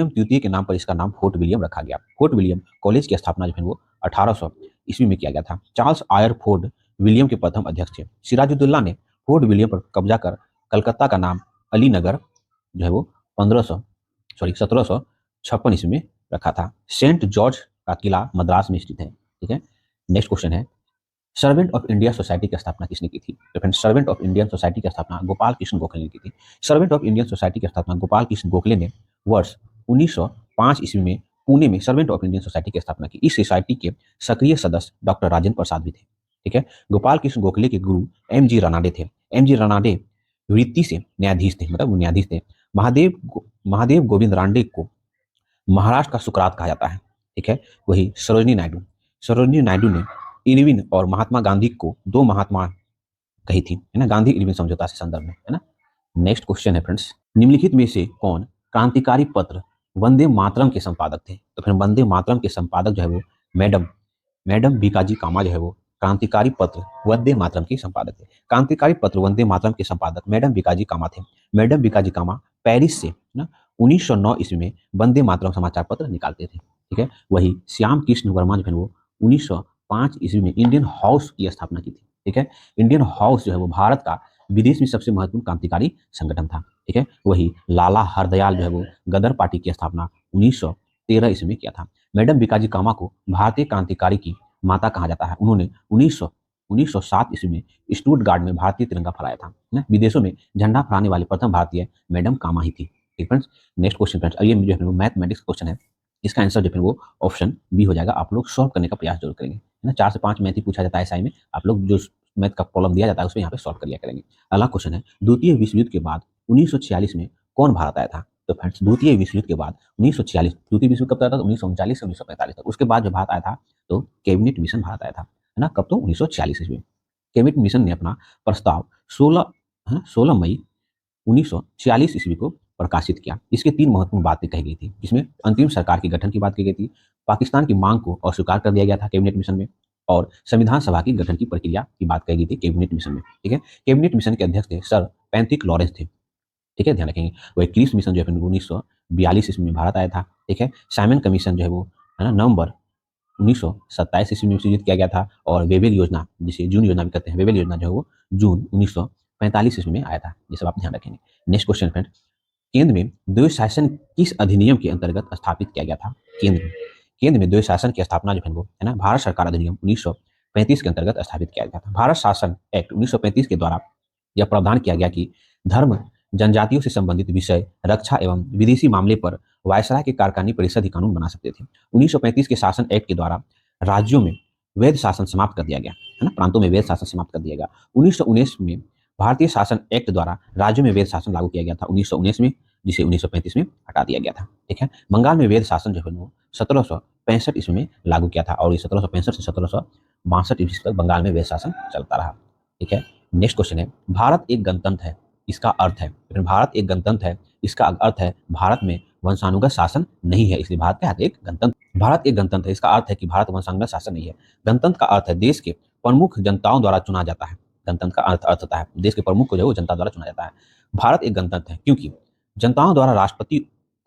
S1: तृतीय के नाम पर इसका नाम फोर्ट विलियम रखा गया। फोर्ट विलियम कॉलेज की स्थापना जो है वो 1800 ईस्वी में किया गया था। चार्ल्स आयर फोर्ड विलियम के प्रथम अध्यक्ष थे। सिराजुद्दौला ने फोर्ट विलियम पर कब्जा कर कलकत्ता का नाम अली नगर जो है वो 1756 ईस्वी में रखा था। सेंट जॉर्ज का किला मद्रास में स्थित है। ठीक है। नेक्स्ट क्वेश्चन है, सर्वेंट ऑफ इंडिया सोसाइटी की स्थापना किसने की थी? तो friends, servant of Indian society की स्थापना गोपाल कृष्ण गोखले ने की थी। सर्वेंट ऑफ इंडियन सोसाइटी की स्थापना गोपाल कृष्ण गोखले ने वर्ष 1905 ईस्वी में पुणे में सर्वेंट ऑफ इंडियन सोसाइटी की स्थापना की। इस सोसाइटी के सक्रिय सदस्य डॉक्टर राजेंद्र प्रसाद भी थे। ठीक है। गोपाल कृष्ण गोखले के गुरु M.G. रनाडे थे। M.G. रनाडे वृत्ति से न्यायाधीश थे, मतलब वो न्यायाधीश थे। महादेव गोविंद रांडे को महाराष्ट्र का सुकरात कहा जाता है। ठीक है। वही सरोजिनी नायडू ने इरविन और महात्मा गांधी को दो महात्मा कही थी, है ना, गांधी इरविन समझौता से संदर्भ में, है ना। नेक्स्ट क्वेश्चन है फ्रेंड्स, निम्नलिखित में से कौन क्रांतिकारी पत्र वंदे मातरम के संपादक थे? तो फिर वंदे मातरम के संपादक जो है वो मैडम बीकाजी कामा जो है वो क्रांतिकारी पत्र वंदे मातरम के संपादक थे। क्रांतिकारी पत्र वंदे मातरम के संपादक मैडम बीकाजी कामा थे। मैडम बीकाजी कामा पेरिस से ना 1909 ईस्वी में वंदे मातरम समाचार पत्र निकालते थे। ठीक है। वही श्याम कृष्ण वर्मा जो है वो 1905 ईस्वी में इंडियन हाउस की स्थापना की थी। ठीक है। इंडियन हाउस जो है वो भारत का विदेश में सबसे महत्वपूर्ण क्रांतिकारी संगठन था। ठीक है। वही लाला हरदयाल जो है वो गदर पार्टी की स्थापना 1913 ईस्वी में किया था। मैडम बीकाजी कामा को भारतीय क्रांतिकारी की माता कहा जाता है। उन्होंने 1907 ईस्वी में स्टुटगार्ट में भारतीय तिरंगा फहराया था। ना, विदेशों में झंडा फहराने वाली प्रथम भारतीय मैडम कामा ही थी। ठीक फ्रेंड्स। नेक्स्ट क्वेश्चन फ्रेंड्स, ये जो है वो मैथमेटिक्स क्वेश्चन है। इसका आंसर जो है वो ऑप्शन बी हो जाएगा। आप लोग सॉल्व करने का प्रयास जरूर करेंगे, है ना। 4 से 5 मैथ ही पूछा जाता है एसआई में। आप लोग जो मैथ का प्रॉब्लम दिया जाता है उसमें यहाँ पे सॉल्व कर लिया करेंगे। अगला क्वेश्चन है, द्वितीय विश्व युद्ध के बाद 1946 में कौन भारत आया था? तो फ्रेंड्स, द्वितीय विश्व युद्ध के बाद 1946, द्वितीय विश्व युद्ध कब आया था? 1939 से 1945 तक। उसके बाद जो भारत आया था तो कैबिनेट मिशन भारत आया था। है ना, कब? तो 1946 ईस्वी में। कैबिनेट मिशन ने अपना प्रस्ताव 16 मई 1946 ईस्वी को प्रकाशित किया। इसके 3 महत्वपूर्ण बातें कही गई थी। इसमें अंतरिम सरकार के गठन की बात की गई थी, पाकिस्तान की मांग को अस्वीकार कर दिया गया था कैबिनेट मिशन में, और संविधान सभा की गठन की प्रक्रिया की बात कही गई थी कैबिनेट मिशन में। ठीक है, कैबिनेट मिशन के अध्यक्ष थे सर पैंथिक लॉरेंस थे। ठीक है, ध्यान रखेंगे। वही क्रिप्स मिशन जो है 1942 ईस्वी में भारत आया था। ठीक है, साइमन कमीशन जो है वो, है ना, नवंबर 1927 ईस्वी में सृजित किया गया था, और वेवेल योजना, जिसे जून योजना भी कहते हैं, वेवेल योजना जो है वो जून 1945 ईस्वी में आया था। ये सब आप ध्यान रखेंगे। नेक्स्ट क्वेश्चन फ्रेंड, केंद्र में द्वैध शासन किस अधिनियम के अंतर्गत स्थापित किया गया था? केंद्र में द्वैध शासन की स्थापना जो है वो, है ना, भारत सरकार अधिनियम 1935 के अंतर्गत स्थापित किया गया था। भारत शासन एक्ट 1935 के द्वारा यह प्रावधान किया गया कि धर्म, जनजातियों से संबंधित विषय, रक्षा एवं विदेशी मामले पर वायसराय के कारखानी परिषद ही कानून बना सकते थे। 1935 के शासन एक्ट के द्वारा राज्यों में वैध शासन समाप्त कर दिया गया, है ना, प्रांतों में वैध शासन समाप्त कर दिया गया। 1919 में भारतीय शासन एक्ट द्वारा राज्यों में वैध शासन लागू किया गया था 1919 में, जिसे 1935 में हटा दिया गया था। ठीक है, बंगाल में वैध शासन जो है वो 1765 ईस्वी में लागू किया था, और ये 1765 से 1762 ईस्वी तक बंगाल में वैध शासन चलता रहा। ठीक है, नेक्स्ट क्वेश्चन है, भारत एक गणतंत्र है, इसका अर्थ है, भारत एक गणतंत्र है, इसका अर्थ है भारत में वंशानुगत शासन नहीं है, इसलिए भारत क्या है? एक गणतंत्र। भारत एक गणतंत्र है, इसका अर्थ है कि भारत वंशानुगत शासन नहीं है। गणतंत्र का अर्थ है देश के प्रमुख जनताओं द्वारा चुना जाता है। गणतंत्र का अर्थ होता है देश के प्रमुख को जो है जनता द्वारा चुना जाता है। भारत एक गणतंत्र है क्योंकि जनताओं द्वारा राष्ट्रपति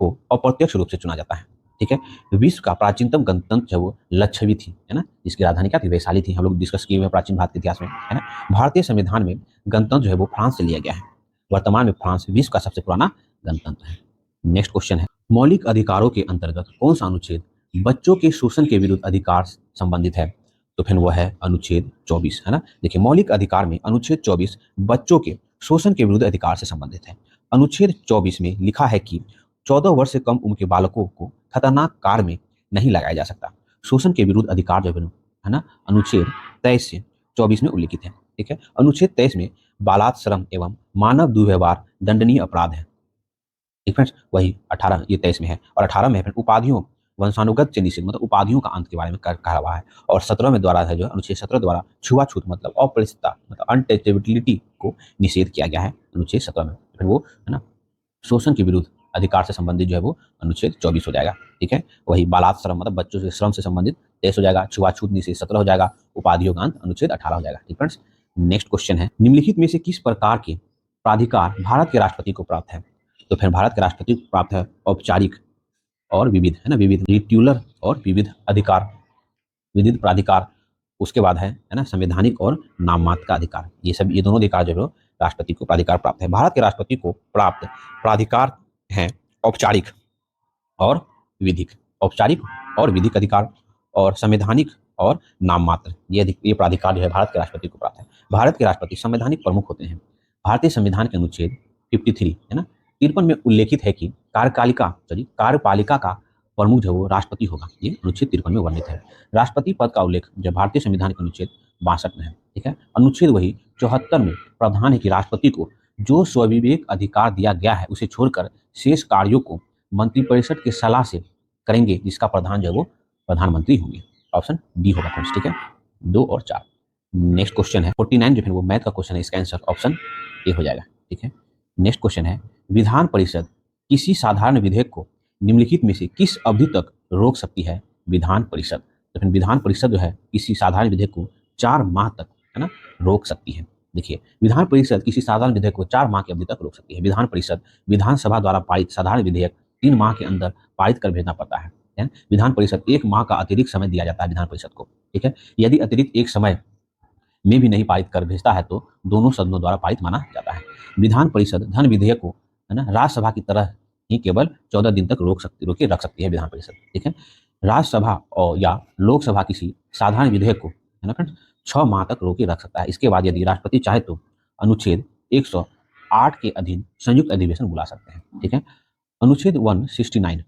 S1: को अप्रत्यक्ष रूप से चुना जाता है। ठीक है, विश्व का प्राचीनतम गणतंत्र जो वो लक्षद्वीप थी, है ना, जिसकी राजधानी क्या थी? वैशाली थी। हम लोग डिस्कस किए हुए प्राचीन भारत के इतिहास में, है ना। भारतीय संविधान में गणतंत्र जो है वो फ्रांस से लिया गया है। वर्तमान में फ्रांस विश्व का सबसे पुराना गणतंत्र है। नेक्स्ट क्वेश्चन है, मौलिक अधिकारों के अंतर्गत कौन सा अनुच्छेद बच्चों के शोषण के विरुद्ध अधिकार संबंधित है? तो फिर वह है अनुच्छेद 24, है ना। देखिए, मौलिक अधिकार में अनुच्छेद 24 बच्चों के शोषण के विरुद्ध अधिकार से संबंधित है। अनुच्छेद 24 में लिखा है कि 14 वर्ष से कम उम्र के बालकों को खतरनाक कार्य में नहीं लगाया जा सकता। शोषण के विरुद्ध अधिकार जो है ना, अनुच्छेद 23 से 24 में उल्लिखित है। ठीक है, अनुच्छेद 23 में बालात श्रम एवं मानव दुर्व्यवहार दंडनीय अपराध है। ठीक फ्रेंड्स, वही 18 ये 23 में है, और 18 में है उपाधियों वंशानुगत से निषेध, मतलब उपाधियों का अंत के बारे में कहा हुआ है। और 17 में द्वारा है जो अनुच्छेद 17 द्वारा छुआछूत मतलब अप्रतिष्ठता मतलब अनटचेबिलिटी को निषेध किया गया है अनुच्छेद 17 में। फिर वो, है ना, शोषण के विरुद्ध अधिकार से संबंधित जो है वो अनुच्छेद 24 हो जाएगा। ठीक है, वही बालात श्रम मतलब बच्चों के श्रम से संबंधित 23 हो जाएगा, छुआछूत निषेध 17 हो जाएगा, उपाधियों का अंत अनुच्छेद 18 हो जाएगा। ठीक फ्रेंड्स, नेक्स्ट क्वेश्चन है, निम्नलिखित में से किस प्रकार के प्राधिकार भारत के राष्ट्रपति को प्राप्त है? तो फिर भारत के राष्ट्रपति को प्राप्त है औपचारिक और विविध, है ना, विविध टिट्यूलर और विविध अधिकार, विविध प्राधिकार। उसके बाद है ना, संवैधानिक और नाम मात्र का अधिकार। ये सब, ये दोनों अधिकार जो है राष्ट्रपति को प्राधिकार प्राप्त है। भारत के राष्ट्रपति को प्राप्त प्राधिकार हैं औपचारिक और विधिक, औपचारिक और विधिक अधिकार, और संवैधानिक और नाम मात्र। ये प्राधिकार जो है भारत के राष्ट्रपति को प्राप्त है। भारत के राष्ट्रपति संवैधानिक प्रमुख होते हैं। भारतीय संविधान के अनुच्छेद 53, है ना, 53 में उल्लेखित है कि कार्यपालिका का प्रमुख जो वो राष्ट्रपति होगा। ये अनुच्छेद 53 में वर्णित है। राष्ट्रपति पद का उल्लेख जो भारतीय संविधान के अनुच्छेद 62 में है। ठीक है, अनुच्छेद वही 74 में प्रावधान है कि राष्ट्रपति को जो स्वविवेक अधिकार दिया गया है उसे छोड़कर शेष कार्यों को मंत्रिपरिषद की सलाह से करेंगे, जिसका प्रधान जो है वो प्रधानमंत्री होंगे। ऑप्शन डी होगा फ्रेंड्स। ठीक है, 2 और 4। नेक्स्ट क्वेश्चन है 49 जो है वो मैथ का क्वेश्चन है, इसका आंसर ऑप्शन ए हो जाएगा। ठीक है, नेक्स्ट क्वेश्चन है, विधान परिषद किसी साधारण विधेयक को निम्नलिखित में से किस अवधि तक रोक सकती है? विधान परिषद, तो फिर विधान परिषद जो है किसी साधारण विधेयक को 4 माह तक, है ना, रोक सकती है। देखिए, विधान परिषद किसी साधारण विधेयक को 4 माह की अवधि तक रोक सकती है। विधान परिषद विधानसभा द्वारा पारित साधारण विधेयक 3 माह के अंदर पारित कर भेजना पड़ता है। विधान परिषद 1 माह का अतिरिक्त समय दिया जाता है विधान परिषद को। ठीक है, यदि अतिरिक्त एक समय में भी नहीं पारित कर भेजता है तो दोनों सदनों द्वारा पारित माना जाता है। विधान परिषद धन विधेयक को, है ना, राज्यसभा की तरह ही केवल 14 दिन तक रोके रख सकती है विधान परिषद। ठीक है, राज्यसभा और या लोकसभा किसी साधारण विधेयक को, है ना फ्रेंड्स, 6 माह तक रोके रख सकता है। इसके बाद यदि राष्ट्रपति चाहे तो अनुच्छेद 108 के अधीन संयुक्त अधिवेशन बुला सकते हैं। ठीक है, अनुच्छेद 169,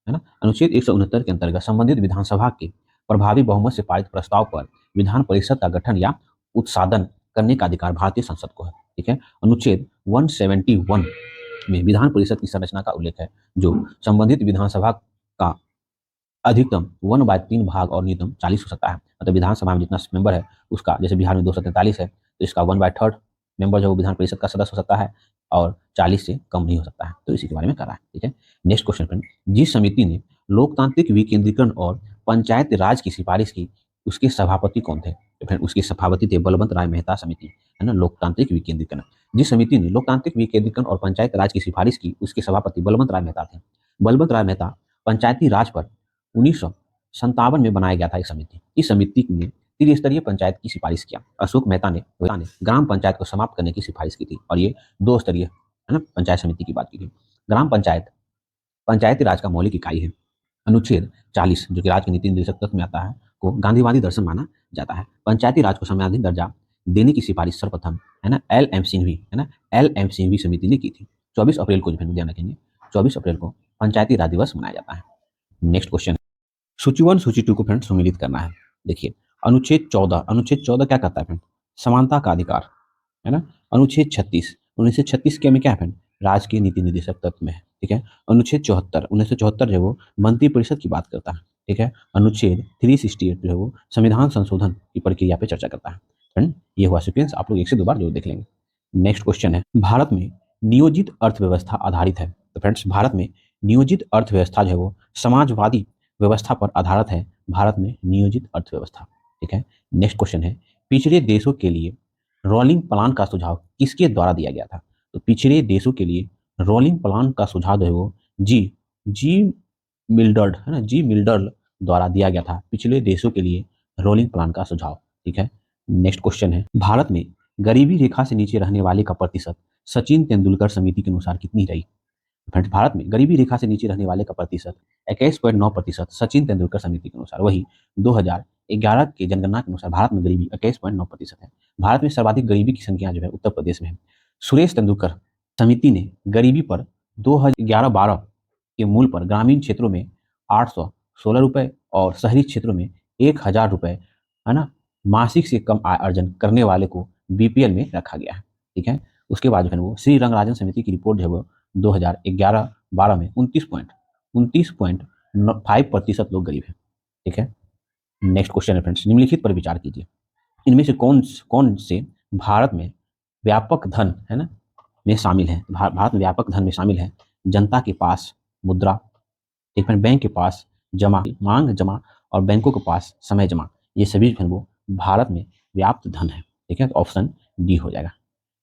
S1: है ना, अनुच्छेद 169 के अंतर्गत संबंधित विधानसभा के प्रभावी बहुमत से पारित प्रस्ताव पर विधान परिषद का गठन या उत्सादन करने का अधिकार भारतीय संसद को है। ठीक है, अनुच्छेद 171 में विधान परिषद की संरचना का उल्लेख है, जो संबंधित विधानसभा का अधिकतम 1/3 भाग और न्यूनतम 40 हो सकता है। मतलब विधानसभा में जितना मेंबर है उसका, जैसे बिहार में 243 है तो इसका 1/3 मेंबर जो विधान परिषद का सदस्य हो सकता है और 40 से कम नहीं हो सकता है। तो इसी के बारे में कर रहा है। ठीक है, नेक्स्ट क्वेश्चन फ्रेंड, जिस समिति ने लोकतांत्रिक विकेंद्रीकरण और पंचायत राज की सिफारिश की उसके सभापति कौन थे? तो फिर उसके सभापति थे बलवंत राय मेहता समिति, है ना, लोकतांत्रिक विकेंद्रीकरण। जिस समिति ने लोकतांत्रिक विकेंद्रीकरण और पंचायत राज की सिफारिश की उसके सभापति बलवंत राय मेहता थे। बलवंत राय मेहता पंचायती राज पर 1957 में बनाया गया था एक समिति। इस समिति ने त्रिस्तरीय पंचायत की सिफारिश किया। अशोक मेहता ने ग्राम पंचायत को समाप्त करने की सिफारिश की थी और ये 2 स्तरीय, है ना, पंचायत समिति की बात की थी। ग्राम पंचायत पंचायती राज का मौलिक इकाई है। अनुच्छेद 40 जो कि राज्य के नीति निर्देशक तत्व में आता है को गांधीवादी दर्शन माना जाता है। पंचायती राज को संवैधानिक दर्जा देने की सिफारिश सर्वप्रथम, है ना, एल एम सिंघवी, है ना, एल एम सिंघवी समिति ने की थी। 24 अप्रैल को, ध्यान रखेंगे, 24 अप्रैल को पंचायती राज दिवस मनाया जाता है। नेक्स्ट क्वेश्चन, सूची 1 सूची 2 को फ्रेंड सम्मिलित करना है। देखिए अनुच्छेद 14 क्या कहता है फ्रेंड? समानता का अधिकार, है ना। अनुच्छेद 36 1936 के में क्या है फ्रेंड? राज्य के नीति निर्देशक तत्व में है। ठीक है। अनुच्छेद 74 1974 जो है वो मंत्री परिषद की बात करता है। ठीक है। अनुच्छेद 368 जो है वो संविधान संशोधन की प्रक्रिया पे चर्चा करता है। फ्रेंड ये हुआ सीक्वेंस, आप लोग एक से दो बार जरूर देख लेंगे। नेक्स्ट क्वेश्चन है, भारत में नियोजित अर्थव्यवस्था आधारित है। तो फ्रेंड्स भारत में नियोजित अर्थव्यवस्था जो है वो समाजवादी व्यवस्था पर आधारित है। भारत में नियोजित अर्थव्यवस्था। ठीक है। नेक्स्ट क्वेश्चन है, पिछड़े देशों के लिए रोलिंग प्लान का सुझाव किसके द्वारा दिया गया था? तो पिछड़े देशों के लिए रोलिंग प्लान का सुझाव जो है वो जी मिल्डर्ड, है ना, जी मिल्डर्ड द्वारा दिया गया था। पिछले देशों के लिए रोलिंग प्लान का सुझाव। ठीक है। नेक्स्ट क्वेश्चन है, भारत में गरीबी रेखा से नीचे रहने वाले का प्रतिशत सचिन तेंदुलकर समिति के अनुसार कितनी रही? फ्रेंड्स भारत में गरीबी रेखा से नीचे रहने वाले का प्रतिशत 21.9% सचिन तेंदुलकर समिति के अनुसार। वही 2011 के जनगणना के अनुसार भारत में गरीबी 21.9% है। भारत में सर्वाधिक गरीबी की संख्या जो है उत्तर प्रदेश में है। सुरेश तेंदुलकर समिति ने गरीबी पर 2011-12 के मूल पर ग्रामीण क्षेत्रों में 816 रुपए और शहरी क्षेत्रों में 1000 रुपए, है ना, मासिक से कम आय अर्जन करने वाले को बीपीएल में रखा गया है। ठीक है। उसके बाद जो है वो श्री रंगराजन समिति की रिपोर्ट जो है वो 2011-12 में 29.5% लोग गरीब हैं। ठीक है। नेक्स्ट क्वेश्चन है फ्रेंड्स, निम्नलिखित पर विचार कीजिए, इनमें से कौन से भारत में व्यापक धन, है ना, में शामिल है? भारत में व्यापक धन में शामिल है जनता के पास मुद्रा, एक बैंक के पास जमा, मांग जमा और बैंकों के पास समय जमा। ये सभी जो है वो भारत में व्याप्त धन है। ठीक है। तो ऑप्शन डी हो जाएगा।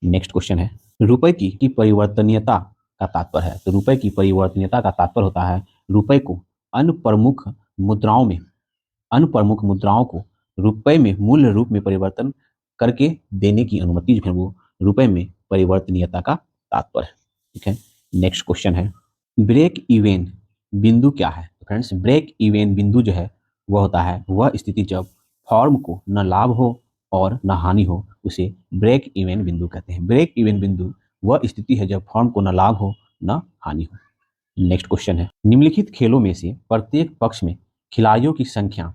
S1: नेक्स्ट क्वेश्चन है, रुपए की परिवर्तनीयता का तात्पर्य है। तो रुपए की परिवर्तनीयता का तात्पर्य होता है रुपए को अन्य प्रमुख मुद्राओं को रुपए में मूल्य रूप में परिवर्तन करके देने की अनुमति जो है वो रुपए में परिवर्तनीयता का तात्पर्य है। ठीक है। नेक्स्ट क्वेश्चन है, ब्रेक इवन बिंदु क्या है? तो फ्रेंड्स ब्रेक इवन बिंदु जो है वह होता है वह स्थिति जब फॉर्म को न लाभ हो और न हानि हो, उसे ब्रेक इवन बिंदु कहते हैं। ब्रेक इवन बिंदु वह स्थिति है जब फॉर्म को न लाभ हो न हानि हो। नेक्स्ट क्वेश्चन है, निम्नलिखित खेलों में से प्रत्येक पक्ष में खिलाड़ियों की संख्या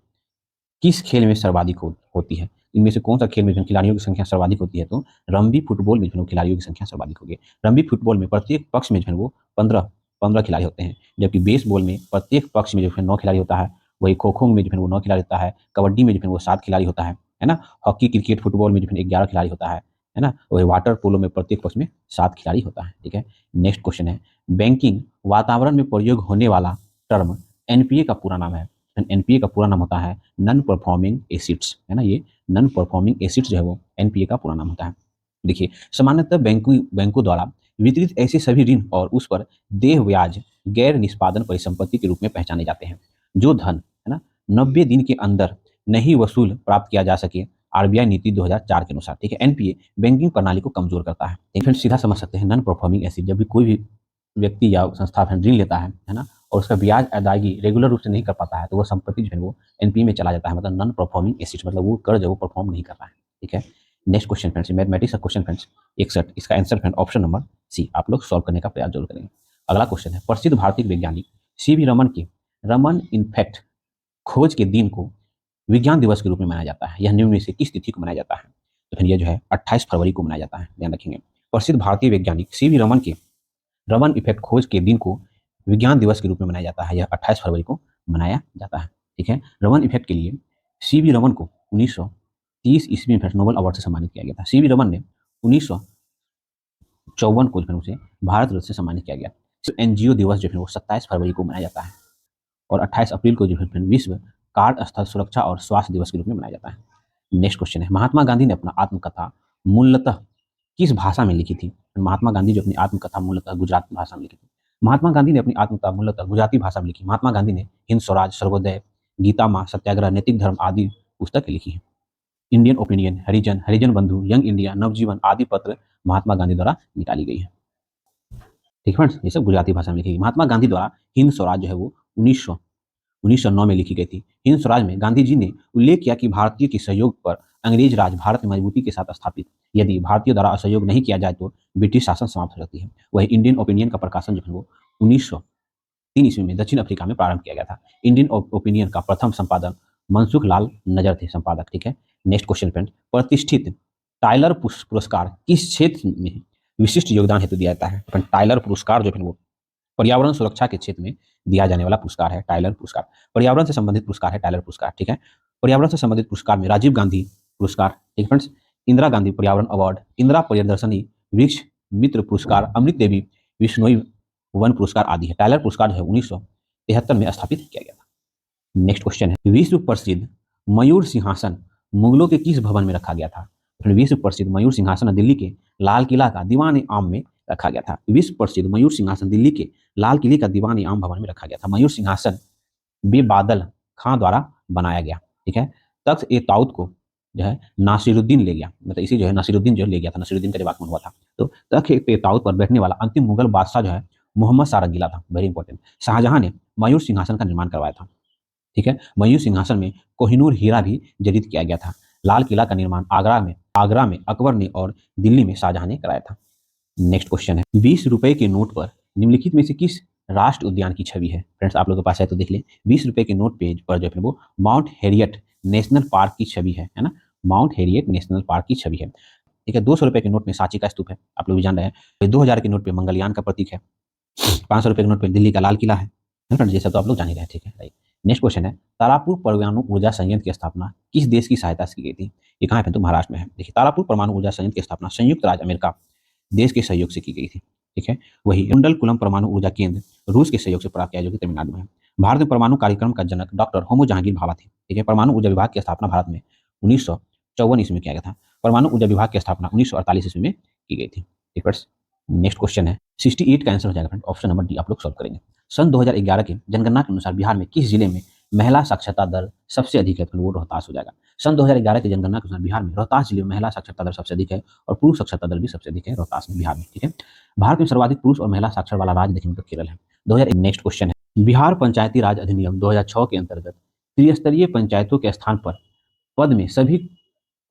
S1: किस खेल में सर्वाधिक होती है? इनमें से कौन सा खेल में खिलाड़ियों की संख्या सर्वाधिक होती है? तो रग्बी फुटबॉल में खिलाड़ियों की संख्या सर्वाधिक होगी। रग्बी फुटबॉल में प्रत्येक पक्ष में जो है वो 15 खिलाड़ी होते हैं, जबकि बेसबॉल में प्रत्येक पक्ष में जो है 9 खिलाड़ी होता है। वही खो खो में जो है वो 9 खिलाड़ी होता है। कबड्डी में जो है वो 7 खिलाड़ी होता है ना। हॉकी क्रिकेट फुटबॉल में जो है 11 खिलाड़ी होता है ना। वही वाटर पोलो में प्रत्येक पक्ष में 7 खिलाड़ी होता है। ठीक है। नेक्स्ट क्वेश्चन है, बैंकिंग वातावरण में प्रयोग होने वाला टर्म एनपीए का पूरा नाम है। एनपीए का पूरा नाम होता है नॉन परफॉर्मिंग एसिड्स, है ना। ये नॉन परफॉर्मिंग एसिड्स जो है वो एनपीए का पूरा नाम होता है। देखिए, सामान्यतः बैंकों द्वारा वितरित ऐसे सभी ऋण और उस पर देय ब्याज गैर निष्पादन परिसंपत्ति के रूप में पहचाने जाते हैं। जो धन, है ना, 90 दिन के अंदर नहीं वसूल प्राप्त किया जा सके आरबीआई नीति 2004 के अनुसार। ठीक है। एनपीए बैंकिंग प्रणाली को कमजोर करता है। फिर सीधा समझ सकते हैं, नॉन परफॉर्मिंग एसिड जब भी कोई भी व्यक्ति या संस्था ऋण लेता है ना, और उसका ब्याज अदायगी रेगुलर रूप से नहीं कर पाता है तो वो संपत्ति जो है वो एनपीए में चला जाता है। मतलब नॉन परफॉर्मिंग एसिड, मतलब वो कर्ज वो परफॉर्म नहीं कर रहा है। ठीक है। नेक्स्ट क्वेश्चन फ्रेंड्स, मैथमेटिक्स का क्वेश्चन फ्रेंड्स 61, इसका answer friend option number C. आप लोग सॉल्व करने का प्रयास जरूर करेंगे। अगला क्वेश्चन है, प्रसिद्ध भारतीय वैज्ञानिक सीवी रमन के रमन इफेक्ट खोज के दिन को विज्ञान दिवस के रूप में मनाया जाता है। यह निम्न में से किस तिथि को मनाया जाता है? तो फिर यह जो है 28 फरवरी को मनाया जाता है। ध्यान रखेंगे, प्रसिद्ध भारतीय वैज्ञानिक सीवी रमन के रमन इफेक्ट खोज के दिन को विज्ञान दिवस के रूप में मनाया जाता है। यह 28 फरवरी को मनाया जाता है। ठीक है, रमन इफेक्ट के लिए सीवी रमन को 1930 ईस्वी में नोबेल अवार्ड से सम्मानित किया गया था। सीवी रमन ने 1954 को उसे भारत रत्न से सम्मानित किया गया। तो एनजीओ दिवस जो है वो 27 फरवरी को मनाया जाता है और 28 अप्रैल को जो है विश्व कार्यस्थल सुरक्षा और स्वास्थ्य दिवस के रूप में मनाया जाता है। नेक्स्ट क्वेश्चन है, महात्मा गांधी ने अपना आत्मकथा मूलतः किस भाषा में लिखी थी? महात्मा गांधी जो अपनी आत्मकथा मूलतः गुजराती भाषा में लिखी थी। महात्मा गांधी ने अपनी आत्मकथा मूलतः गुजराती भाषा में लिखी। महात्मा गांधी ने हिंद स्वराज, सर्वोदय, गीता माँ, सत्याग्रह, नैतिक धर्म आदि पुस्तकें लिखी है। इंडियन ओपिनियन, हरिजन, हरिजन बंधु, यंग इंडिया, नवजीवन आदि पत्र महात्मा गांधी द्वारा निकाली गई है। ठीक है फ्रेंड्स, ये सब गुजराती भाषा में लिखी गई। महात्मा गांधी द्वारा हिंद स्वराज जो है वो 1909 में लिखी गई थी। हिंद स्वराज में गांधी जी ने उल्लेख किया कि भारतीय के सहयोग पर अंग्रेज राज भारत में मजबूती के साथ स्थापित, यदि भारतीय द्वारा असहयोग नहीं किया जाए तो ब्रिटिश शासन समाप्त हो सकती है। वही इंडियन ओपिनियन का प्रकाशन जो है वो 1903 ईस्वी में दक्षिण अफ्रीका में प्रारंभ किया गया था। इंडियन ओपिनियन का प्रथम संपादक मनसुख लाल नजर थे संपादक। ठीक है, नेक्स्ट क्वेश्चन फ्रेंड, प्रतिष्ठित टाइलर पुरस्कार किस क्षेत्र में विशिष्ट योगदान हेतु दिया जाता है? टाइलर पुरस्कार जो है वो पर्यावरण सुरक्षा के क्षेत्र में दिया जाने वाला पुरस्कार है टाइलर पुरस्कार। पर्यावरण से संबंधित पुरस्कार है टाइलर पुरस्कार। ठीक है, पर्यावरण से संबंधित पुरस्कार में राजीव गांधी पुरस्कार, ठीक फ्रेंड्स, इंदिरा गांधी पर्यावरण अवार्ड, इंदिरा प्रियदर्शनी वृक्ष मित्र पुरस्कार, अमृत देवी विश्नोई वन पुरस्कार आदि है। टाइलर पुरस्कार जो है 1973 में स्थापित किया गया था। नेक्स्ट क्वेश्चन है, विश्व प्रसिद्ध मयूर सिंहासन मुगलों के किस भवन में रखा गया था? विश्व प्रसिद्ध मयूर सिंहासन दिल्ली के लाल किला का दीवान आम में रखा गया था। विश्व प्रसिद्ध मयूर सिंहासन दिल्ली के लाल किले का दीवान आम भवन में रखा गया था। मयूर सिंहासन बेबादल खां द्वारा बनाया गया। ठीक है, तख्त ए ताउत को जो है नासिरुद्दीन ले गया, मतलब इसी जो है नासिरुद्दीन जो ले गया था, नासिरुद्दीन का जब आगमन हुआ था। तो तख्त ए ताउत पर बैठने वाला अंतिम मुगल बादशाह जो है मोहम्मद सारंगीला था। वेरी इंपॉर्टेंट, शाहजहां ने मयूर सिंहासन का निर्माण करवाया था। ठीक है, मयूर सिंहासन में कोहिनूर हीरा भी जड़ित किया गया था। लाल किला का निर्माण आगरा में अकबर ने और दिल्ली में शाहजहां ने कराया था। नेक्स्ट क्वेश्चन है, 20 रुपए के नोट पर निम्नलिखित में से किस राष्ट्र उद्यान की छवि है? फ्रेंड्स आप लोगों के पास है तो देख ले। 20 रुपए के नोट पेज पर जो है वो माउंट हेरियट नेशनल पार्क की छवि है ना, माउंट हेरियट नेशनल पार्क की छवि है। ठीक है, 200 रुपए के नोट में सांची का स्तूप है, आप लोग भी जान रहे हैं। 2000 के नोट पे मंगलयान का प्रतीक है। 500 रुपए के नोट पे दिल्ली का लाल किला है फ्रेंड्स, ये सब तो आप लोग जान ही रहे हैं। ठीक है, राइट। नेक्स्ट क्वेश्चन है, तारापुर परमाणु ऊर्जा संयंत्र की स्थापना किस देश की सहायता से की गई थी? ये कहाँ पे? तो महाराष्ट्र में है। देखिए, तारापुर परमाणु ऊर्जा संयंत्र की स्थापना संयुक्त राज्य अमेरिका देश के सहयोग से की गई थी। ठीक है, वही कुंडलकुलम परमाणु ऊर्जा केंद्र रूस के सहयोग से प्राप्त किया, जो कि तमिलनाडु में है। भारत में परमाणु कार्यक्रम का जनक डॉक्टर होमो जहांगीर भाभा थे। ठीक है, परमाणु ऊर्जा विभाग की स्थापना भारत में 1954 ईस्वी में किया गया था। परमाणु ऊर्जा विभाग की स्थापना 1948 ईस्वी में की गई थी। ठीक है, नेक्स्ट क्वेश्चन है, 68 का आंसर हो जाएगा फ्रेंड, ऑप्शन नंबर डी आप लोग सॉल्व करेंगे। सन 2011 के जनगणना के अनुसार बिहार में किस जिले में महिला साक्षरता दर सबसे अधिक है? तो वो रोहतास हो जाएगा। सन 2011 की जनगणना के अनुसार बिहार में रोहतास जिले में महिला साक्षरता दर सबसे अधिक है और पुरुष साक्षरता दर भी सबसे अधिक है रोहतास में, बिहार में। ठीक है, भारत में सर्वाधिक पुरुष और महिला साक्षर वाला राज्य देखने तो केरल है। 2001। नेक्स्ट क्वेश्चन है, बिहार पंचायती राज अधिनियम 2006 के अंतर्गत त्रिस्तरीय पंचायतों के स्थान पर पद में सभी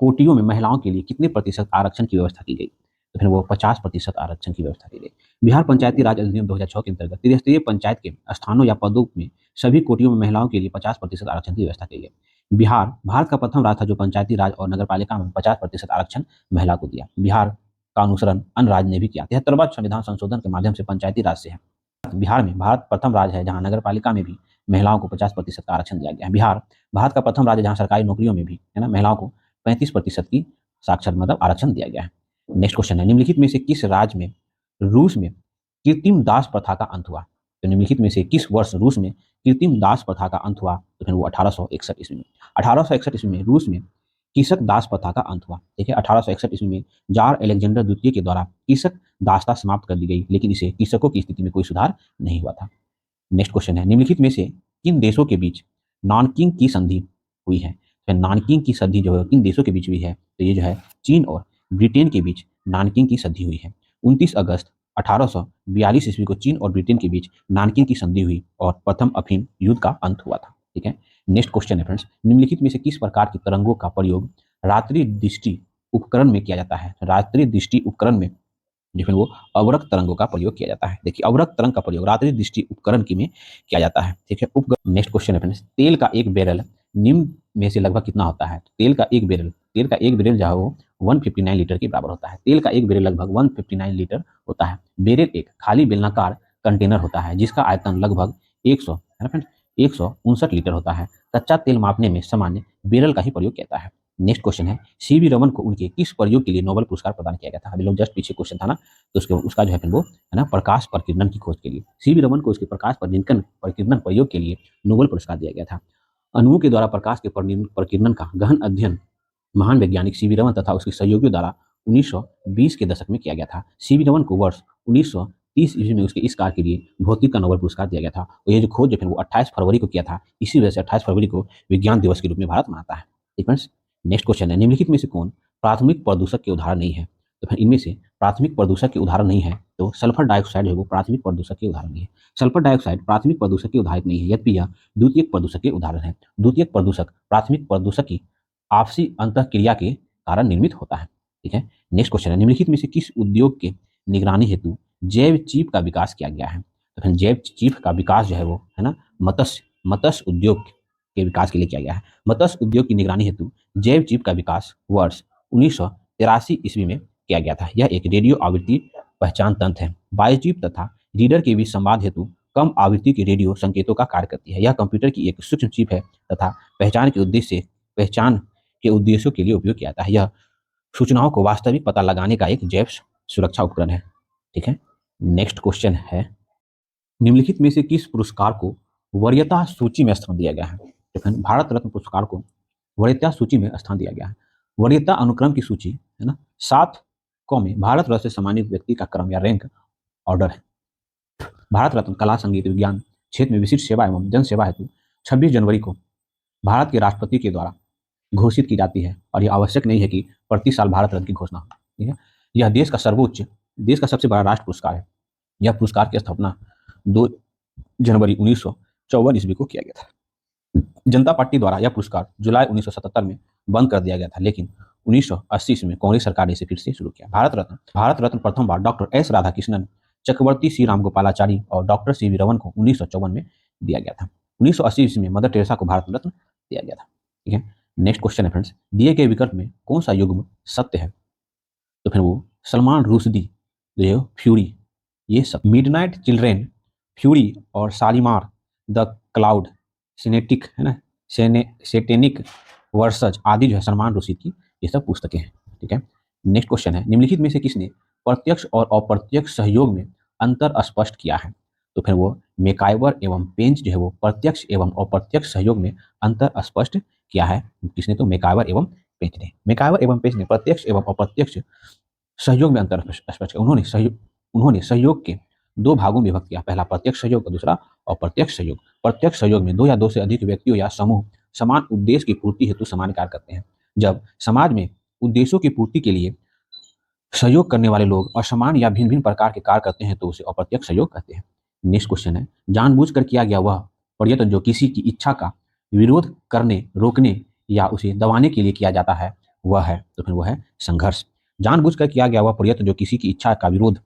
S1: कोटियों में महिलाओं के लिए कितने प्रतिशत आरक्षण की व्यवस्था की गई? तो फिर वो 50% आरक्षण की व्यवस्था की गई। बिहार पंचायती राज अधिनियम 2006 के अंतर्गत त्रिस्तरीय पंचायत के स्थानों या पदों में सभी कोटियों में महिलाओं के लिए 50% आरक्षण की व्यवस्था की गई। बिहार भारत का प्रथम राज्य था जो पंचायती राज और नगरपालिका में 50% आरक्षण महिला को दिया। बिहार का अनुसरण अन्य राज्य ने भी किया। 73वां संविधान संशोधन के माध्यम से पंचायती राज से है। बिहार में भारत प्रथम राज्य है जहां नगरपालिका में भी महिलाओं को 50% का आरक्षण दिया गया है। बिहार भारत का प्रथम राज्य जहां सरकारी नौकरियों में भी है ना महिलाओं को 35% की साक्षर मतलब आरक्षण दिया गया है। नेक्स्ट क्वेश्चन है, निम्नलिखित में से किस राज्य में रूस में कृत्रिम दास प्रथा का अंत हुआ? तो निम्नलिखित में से किस वर्ष रूस में कृत्रिम दास प्रथा का अंत हुआ? तो फिर वो 1861 ईस्वी में। 1861 ईस्वी में रूस में कृषक दास प्रथा का अंत हुआ। ठीक है, 1861 ईस्वी में जार अलेक्जेंडर द्वितीय के द्वारा कृषक दासता समाप्त कर दी गई, लेकिन इसे कृषकों की स्थिति में कोई सुधार नहीं हुआ था। नेक्स्ट क्वेश्चन है, निम्नलिखित में से किन देशों के बीच नानकिंग की संधि हुई है? तो नानकिंग की संधि जो है किन देशों के बीच हुई है? तो ये जो है चीन और ब्रिटेन के बीच नानकिंग की संधि हुई है। 29 अगस्त 1842 ईस्वी को चीन और ब्रिटेन के बीच नानकिंग की संधि हुई और प्रथम अफीम युद्ध का अंत हुआ था। ठीक है, नेक्स्ट क्वेश्चन है फ्रेंड्स, निम्नलिखित में से किस प्रकार की तरंगों का प्रयोग रात्रि दृष्टि उपकरण में किया जाता है? रात्रि दृष्टि उपकरण में जो वो अवरक्त तरंगों का प्रयोग किया जाता है। देखिए, अवरक्त तरंग का प्रयोग रात्रि दृष्टि उपकरण की में किया जाता है। ठीक है, उपकरण। नेक्स्ट क्वेश्चन है फ्रेंड्स, तेल का एक बैरल निम्न में से लगभग कितना होता है? तेल का एक बैरल जो है वो 159 लीटर के बराबर होता है। तेल का एक बैरल लगभग 159 लीटर होता है। बैरल एक खाली बेलनाकार कंटेनर होता है जिसका आयतन लगभग 100 है ना फ्रेंड्स, 159 लीटर होता है। कच्चा तेल मापने में सामान्य बेरल का ही प्रयोग किया जाता है। नेक्स्ट क्वेश्चन है, सीवी रमन को उनके किस प्रयोग के लिए नोबेल पुरस्कार प्रदान किया गया था? अभी लोग जस्ट पीछे क्वेश्चन था ना, तो उसका जो है फिर वो है ना, प्रकाश प्रकीर्णन की खोज के लिए सीवी रमन को उसके प्रकाश प्रकीर्णन प्रयोग के लिए नोबेल पुरस्कार दिया गया था। अणुओं के द्वारा प्रकाश के प्रकीर्णन का गहन अध्ययन महान वैज्ञानिक सीवी रमन तथा उसके सहयोगियों द्वारा 1920 के दशक में किया गया था। सीवी रमन को वर्ष 1930 ईस्वी में उसके इस कार्य के लिए भौतिक का नोबेल पुरस्कार दिया गया था। और ये जो खोज है वो 28 फरवरी को किया था। इसी वजह से 28 फरवरी को विज्ञान दिवस के रूप में भारत मनाता है। ठीक फ्रेंड्स, नेक्स्ट क्वेश्चन है, निम्नलिखित में से कौन प्राथमिक प्रदूषक के उदाहरण नहीं है? तो फिर इनमें से प्राथमिक प्रदूषक के उदाहरण नहीं है तो सल्फर डाइऑक्साइड है वो प्राथमिक प्रदूषक के उदाहरण नहीं है। सल्फर डाइऑक्साइड प्राथमिक प्रदूषक के उदाहरण नहीं है, यद्यपि यह द्वितीयक प्रदूषक के उदाहरण है। द्वितीयक प्रदूषक प्राथमिक प्रदूषक की आपसी अंतःक्रिया के कारण निर्मित होता है। ठीक है, नेक्स्ट क्वेश्चन है, निम्नलिखित में से किस उद्योग के निगरानी हेतु जैव चीप का विकास किया गया है? तो फिर जैव चीप का विकास जो है वो है ना, मत्स्य उद्योग के विकास के लिए किया गया है। मत्स्य उद्योग की निगरानी हेतु जैव चीप का विकास वर्ष 1983 ईस्वी में किया गया था। यह एक रेडियो आवृत्ति पहचान तंत्र है। बायोचिप तथा रीडर के बीच संवाद हेतु कम आवृत्ति के रेडियो संकेतों का कार्य करती है। यह कंप्यूटर की एक सूक्ष्म चिप है तथा पहचान के उद्देश्यों के लिए उपयोग किया जाता है। यह सूचनाओं को वास्तविक पता लगाने का एक जैव सुरक्षा उपकरण है। ठीक है, नेक्स्ट क्वेश्चन है, निम्नलिखित में से किस पुरस्कार को वरीयता सूची में स्थान दिया गया है? तो भारत रत्न पुरस्कार को वरीयता सूची में स्थान दिया गया है। वरीयता अनुक्रम की सूची है ना, 7 में भारत रत्न से सम्मानित व्यक्ति का क्रम या रैंक ऑर्डर है। भारत रत्न कला संगीत विज्ञान क्षेत्र में विशिष्ट सेवा एवं जन सेवा हेतु 26 जनवरी को भारत के राष्ट्रपति के द्वारा घोषित की जाती है और यह आवश्यक नहीं है कि प्रति साल भारत रत्न की घोषणा हो। ठीक है, यह देश का सबसे बड़ा राष्ट्र पुरस्कार है। यह पुरस्कार की स्थापना 2 जनवरी 1954 ईस्वी को किया गया था। जनता पार्टी द्वारा यह पुरस्कार जुलाई 1977 में बंद कर दिया गया था, लेकिन 1980 ईस्वी में कांग्रेस सरकार ने इसे फिर से शुरू किया। भारत रत्न प्रथम बार डॉक्टर एस राधाकृष्णन, चक्रवर्ती सी राम गोपालाचारी और डॉक्टर सीवी रमन को 1954 में दिया गया था। 1980 ईस्वी में मदर टेरेसा को भारत रत्न दिया गया था। ठीक है, नेक्स्ट क्वेश्चन है फ्रेंड्स, दिए गए विकल्प में कौन सा युग्म सत्य है? तो फिर वो सलमान रुश्दी, जो फ्यूरी, ये सब मिडनाइट चिल्ड्रेन, फ्यूरी और शालीमार द क्लाउड, सिनेटिक है ना, सेटेनिक वर्सेज आदि जो है सलमान रुश्दी की ये सब पुस्तकें हैं। ठीक है, नेक्स्ट क्वेश्चन है, निम्नलिखित में से किसने प्रत्यक्ष और अप्रत्यक्ष सहयोग में अंतर स्पष्ट किया है? तो फिर वो मेकाइवर एवं पेंच जो है वो प्रत्यक्ष एवं अप्रत्यक्ष सहयोग में अंतर स्पष्ट किया है। किसने? तो मेकाइवर एवं पेंच ने। मेकाइवर एवं पेंच ने प्रत्यक्ष एवं अप्रत्यक्ष सहयोग में अंतर स्पष्ट किया। उन्होंने सहयोग के 2 भागों में विभक्त किया, पहला प्रत्यक्ष सहयोग और दूसरा अप्रत्यक्ष सहयोग। प्रत्यक्ष सहयोग में 2 या 2 से अधिक व्यक्तियों या समूह समान उद्देश्य की पूर्ति हेतु समान कार्य करते हैं। जब समाज में उद्देश्यों की पूर्ति के लिए सहयोग करने वाले लोग असमान या भिन्न भिन्न प्रकार के कार्य करते हैं तो उसे अप्रत्यक्ष सहयोग कहते हैं। नेक्स्ट क्वेश्चन है, जानबूझकर किया गया वह प्रयत्न जो किसी की इच्छा का विरोध करने, रोकने या उसे दबाने के लिए किया जाता है वह है, तो फिर वह है संघर्ष। जानबूझकर किया गया वह प्रयत्न जो किसी की इच्छा का विरोध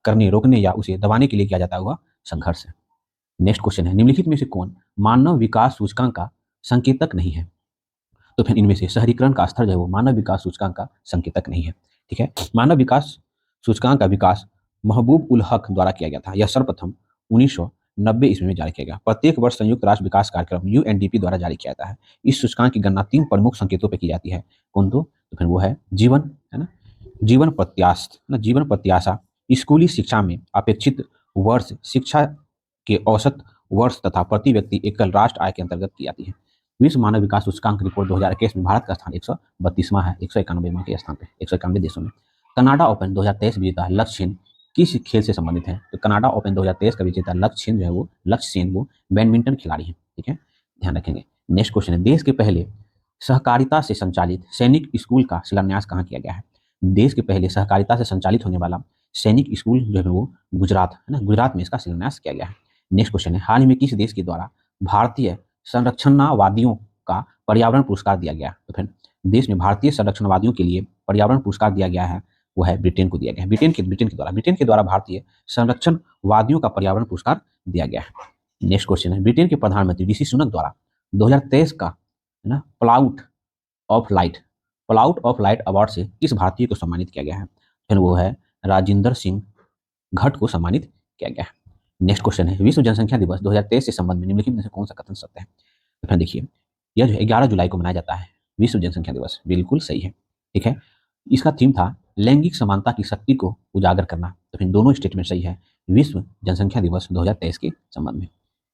S1: करने, रोकने या उसे दबाने के लिए किया जाता है वह संघर्ष है। नेक्स्ट क्वेश्चन है, निम्नलिखित में से कौन मानव विकास सूचकांक का संकेतक नहीं है? तो फिर इनमें से शहरीकरण का स्तर जो है वो मानव विकास सूचकांक का संकेतक नहीं है। ठीक है, मानव विकास सूचकांक का विकास महबूब उल हक द्वारा किया गया था। यह सर्वप्रथम 1990 ईस्वी में जारी किया गया। प्रत्येक वर्ष संयुक्त राष्ट्र विकास कार्यक्रम यूएनडीपी द्वारा जारी किया जाता है। इस सूचकांक की गणना 3 प्रमुख संकेतों पर की जाती है। कौन? तो फिर वो है जीवन, है ना, जीवन प्रत्याशा, स्कूली शिक्षा में अपेक्षित वर्ष, शिक्षा के औसत वर्ष तथा प्रति व्यक्ति एकल राष्ट्र आय के अंतर्गत की जाती है। विश्व मानव विकास सूचकांक रिपोर्ट 2021 में भारत का स्थान 132वां है, 191वां के स्थान पे 191 देशों में। कनाडा ओपन 2023 विजेता लक्ष्य सेन किस खेल से संबंधित है? तो कनाडा ओपन 2023 का विजेता लक्ष्य सेन जो है वो बैडमिंटन खिलाड़ी है। ठीक है, ध्यान रखेंगे। नेक्स्ट क्वेश्चन है, देश के पहले सहकारिता से संचालित सैनिक स्कूल का शिलान्यास कहाँ किया गया है? देश के पहले सहकारिता से संचालित होने वाला सैनिक स्कूल जो है वो गुजरात है ना, गुजरात में इसका शिलान्यास किया गया है। नेक्स्ट क्वेश्चन है, हाल ही में किस देश के द्वारा भारतीय संरक्षणवादियों का पर्यावरण पुरस्कार दिया गया? तो फिर देश में भारतीय संरक्षणवादियों के लिए पर्यावरण पुरस्कार दिया गया है वो है ब्रिटेन को दिया गया है। ब्रिटेन के द्वारा भारतीय संरक्षणवादियों का पर्यावरण पुरस्कार दिया गया है। नेक्स्ट क्वेश्चन है, ब्रिटेन के प्रधानमंत्री ऋषि सुनक द्वारा 2023 का है ना प्लाउट ऑफ लाइट अवार्ड से किस भारतीय को सम्मानित किया गया है? फिर वो है राजिंदर सिंह घट को सम्मानित किया गया है। नेक्स्ट क्वेश्चन है, विश्व जनसंख्या दिवस 2023 से संबंध में निम्नलिखित में से कौन सा कथन सत्य है? तो फिर देखिए, यह जो है 11 जुलाई को मनाया जाता है विश्व जनसंख्या दिवस, बिल्कुल सही है। ठीक है, इसका थीम था लैंगिक समानता की शक्ति को उजागर करना, तो फिर दोनों स्टेटमेंट सही है विश्व जनसंख्या दिवस 2023 के संबंध में।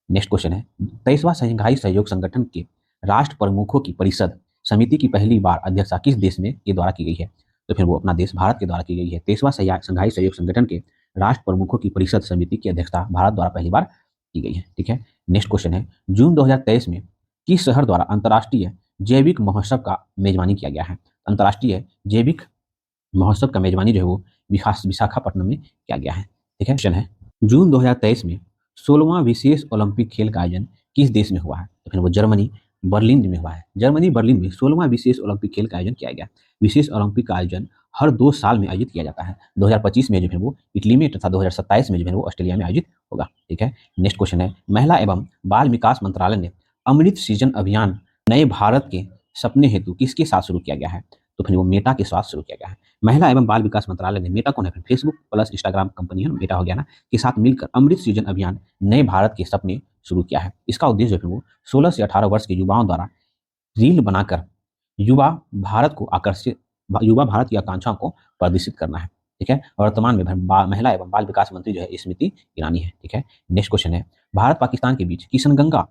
S1: नेक्स्ट क्वेश्चन है, 23वां शंघाई सहयोग संगठन के राष्ट्र प्रमुखों की परिषद समिति की पहली बार अध्यक्षता किस देश में के द्वारा की गई है? तो फिर वो अपना देश भारत के द्वारा की गई है। 23वां शंघाई सहयोग संगठन के राष्ट्र प्रमुखों की परिषद समिति की अध्यक्षता भारत द्वारा पहली बार की गई है। ठीक है, नेक्स्ट क्वेश्चन है, जून 2023 में किस शहर द्वारा अंतर्राष्ट्रीय जैविक महोत्सव का मेजबानी किया गया है? अंतर्राष्ट्रीय जैविक महोत्सव का मेजबानी जो है वो विशाखापट्टनम में किया गया है। ठीक है, क्वेश्चन है, जून 2023 में 16वां विशेष ओलंपिक खेल का आयोजन किस देश में हुआ है? तो फिर वो जर्मनी बर्लिन में हुआ है। जर्मनी बर्लिन में 16वां विशेष ओलंपिक खेल का आयोजन किया गया। विशेष ओलंपिक का आयोजन हर 2 साल में आयोजित किया जाता है। 2025 में जो है वो इटली में तथा 2027 में जो है वो ऑस्ट्रेलिया में आयोजित होगा। ठीक है, नेक्स्ट क्वेश्चन है, महिला एवं बाल विकास मंत्रालय ने अमृत सृजन अभियान नए भारत के सपने हेतु किसके साथ शुरू किया गया है? तो फिर वो मेटा के साथ शुरू किया गया है। महिला एवं बाल विकास मंत्रालय ने, मेटा कौन है? फेसबुक प्लस इंस्टाग्राम कंपनी है, मेटा हो गया ना, के साथ मिलकर अमृत सृजन अभियान नए भारत के सपने शुरू किया है। इसका उद्देश्य जो है वो 16 से 18 वर्ष के युवाओं द्वारा रील बनाकर युवा भारत को आकर्षित युवा भारत की आकांक्षाओं को प्रदर्शित करना है। ठीक है, वर्तमान में महिला एवं बाल विकास मंत्री जो है स्मृति ईरानी है। ठीक है, नेक्स्ट क्वेश्चन है, भारत पाकिस्तान के बीच किशनगंगा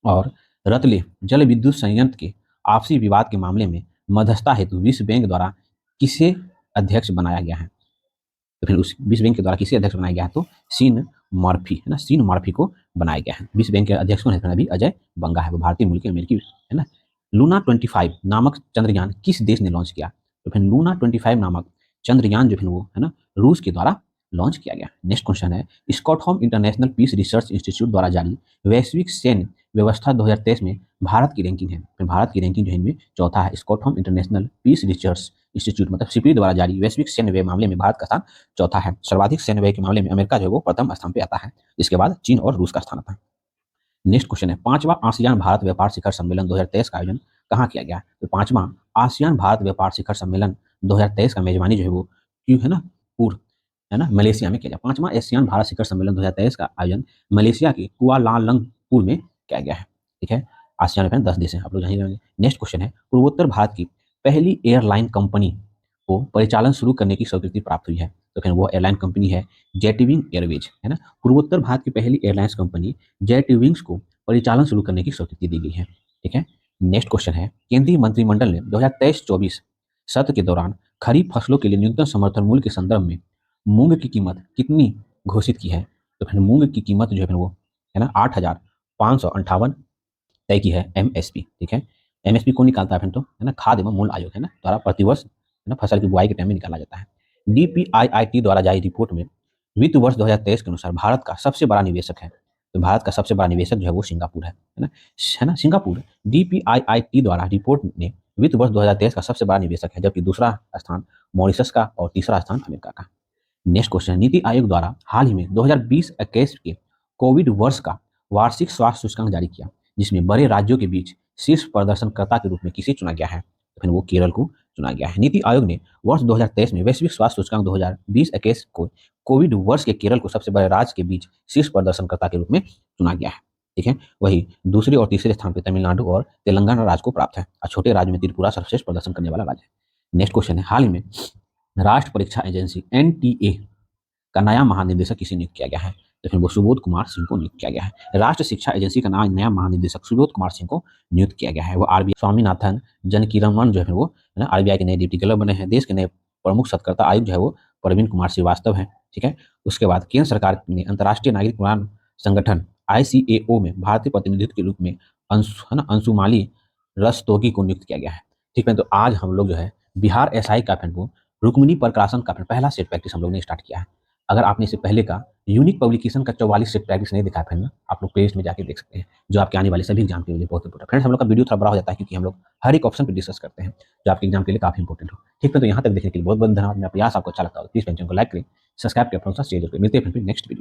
S1: और रतले जल विद्युत संयंत्र के आपसी विवाद के मामले में मध्यस्थता हेतु विश्व बैंक द्वारा किसे अध्यक्ष बनाया गया है? तो फिर उस विश्व बैंक के द्वारा किसे अध्यक्ष बनाया गया है? तो सीन मॉर्फी है ना, सीन मॉर्फी को बनाया गया है। विश्व बैंक के अध्यक्ष कौन है? अभी अजय बंगा है, वो भारतीय मूल के अमेरिकी है ना। लूना 25 नामक चंद्रयान किस देश ने लॉन्च किया? तो फिर लूना 25 नामक चंद्रयान जो है वो है ना रूस के द्वारा लॉन्च किया गया। नेक्स्ट क्वेश्चन है, Stockholm International Peace Research Institute द्वारा जारी वैश्विक सैन्य व्यवस्था 2023 में भारत की रैंकिंग है। फिर भारत की रैंकिंग जो है इनमें चौथा है। Stockholm International Peace Research Institute मतलब सीपी द्वारा जारी वैश्विक सैन्य व्यय मामले में भारत का स्थान चौथा है। सर्वाधिक सैन्य व्यय के मामले में अमेरिका जो है वो प्रथम स्थान पे आता है। इसके बाद चीन और रूस का स्थान आता है। नेक्स्ट क्वेश्चन है, 5वां आसियान भारत व्यापार शिखर सम्मेलन 2023 का आयोजन कहाँ किया गया? तो 5वां आसियान भारत व्यापार शिखर सम्मेलन 2023 का मेजबानी जो है वो क्यों है ना पूर्व है ना मलेशिया में किया गया। 5वां एशियान भारत शिखर सम्मेलन 2023 का आयोजन मलेशिया के कुआलालंपुर में किया गया है। ठीक है, आसियान में 10 देश हैं, आप लोग जानिए। नेक्स्ट क्वेश्चन है, पूर्वोत्तर भारत की पहली एयरलाइन कंपनी को परिचालन शुरू करने की स्वीकृति प्राप्त हुई है। तो फिर वो एयरलाइन कंपनी है जेटविंग एयरवेज है ना। पूर्वोत्तर भारत की पहली एयरलाइंस कंपनी जेटविंग्स को परिचालन शुरू करने की स्वीकृति दी गई है। ठीक है, नेक्स्ट क्वेश्चन है, केंद्रीय मंत्रिमंडल ने 2023-24 सत्र के दौरान खरीफ फसलों के लिए न्यूनतम समर्थन मूल्य के संदर्भ में मूंग की कीमत कितनी घोषित की है? तो फिर मूंग की कीमत जो है वो है ना 8,558 तय की है एमएसपी। ठीक है, एमएसपी को निकालता है फिर तो है ना खाद्य एवं मूल्य आयोग है ना द्वारा प्रतिवर्ष है ना फसल की बुआई के टाइम में निकाला जाता है। डीपीआईआईटी द्वारा जारी रिपोर्ट में वित्त वर्ष 2023 के अनुसार भारत का सबसे बड़ा निवेशक है। तो भारत का सबसे बड़ा निवेशक जो है वो सिंगापुर है ना सिंगापुर। डीपीआईआईटी द्वारा रिपोर्ट में वित्त वर्ष 2023 का सबसे बड़ा निवेशक है, जबकि दूसरा स्थान मॉरिशस का और तीसरा स्थान अमेरिका का। नेक्स्ट क्वेश्चन, नीति आयोग द्वारा हाल ही में 2020-21 के कोविड वर्ष का वार्षिक स्वास्थ्य सूचकांक जारी किया, जिसमें बड़े राज्यों के बीच शीर्ष प्रदर्शनकर्ता के रूप में किसे चुना गया है? तो फिर वो केरल को चुना गया है। नीति आयोग ने वर्ष 2023 में वैश्विक स्वास्थ्य सूचकांक 2020-21 को कोविड वर्ष के केरल को सबसे बड़े राज्य के बीच शीर्ष प्रदर्शनकर्ता के रूप में चुना गया है। ठीक है, वही दूसरे और तीसरे स्थान पर तमिलनाडु और तेलंगाना राज्य को प्राप्त है और छोटे राज्य में त्रिपुरा सर्वश्रेष्ठ प्रदर्शन करने वाला राज्य है। नेक्स्ट क्वेश्चन है, हाल ही में राष्ट्र परीक्षा एजेंसी एनटीए का नया महानिदेशक किसे नियुक्त किया गया है? तो फिर वो सुबोध कुमार सिंह को नियुक्त किया गया है। राष्ट्र शिक्षा एजेंसी का नया महानिदेशक सुबोध कुमार सिंह को नियुक्त किया गया है। वो आरबीआई स्वामीनाथन जनकिरमन जो है वो है ना आरबीआई के नए डिप्टी गवर्नर बने हैं। देश के नए प्रमुख सत्कर्ता आयुक्त जो है वो प्रवीण कुमार श्रीवास्तव हैं। ठीक है, उसके बाद केंद्र सरकार ने अंतर्राष्ट्रीय नागरिक उड़ान संगठन ICAO में भारतीय प्रतिनिधित्व के रूप में अंशुमाली रस्तोगी को नियुक्त किया गया है। ठीक है, तो आज हम लोग जो है बिहार SI का रुक्मिणी प्रकाशन का पहला सेट प्रैक्टिस हम लोग ने स्टार्ट किया है। अगर आपने इससे पहले का यूनिक पब्लिकेशन का 44 सेट प्रैक्टिस नहीं दिखा है आप लोग प्लेलिस्ट में जाके देख सकते हैं, जो आपके आने वाले सभी एग्जाम के लिए बहुत इंपॉर्टेंट। फ्रेंड्स, हम लोग का वीडियो थोड़ा बड़ा हो जाता है क्योंकि हम लोग हर एक ऑप्शन पर डिस्कस करते हैं जो आपके एग्जाम के लिए काफी इंपॉर्टेंट हो। ठीक है, तो यहाँ तक देखने के लिए बहुत बहुत धन्यवाद। मैं प्रयास आपको अच्छा लगता है प्लीज चैनल को लाइक करें, सब्सक्राइब करें, अपना शेयर करें। मिलते हैं फिर नेक्स्ट वीडियो।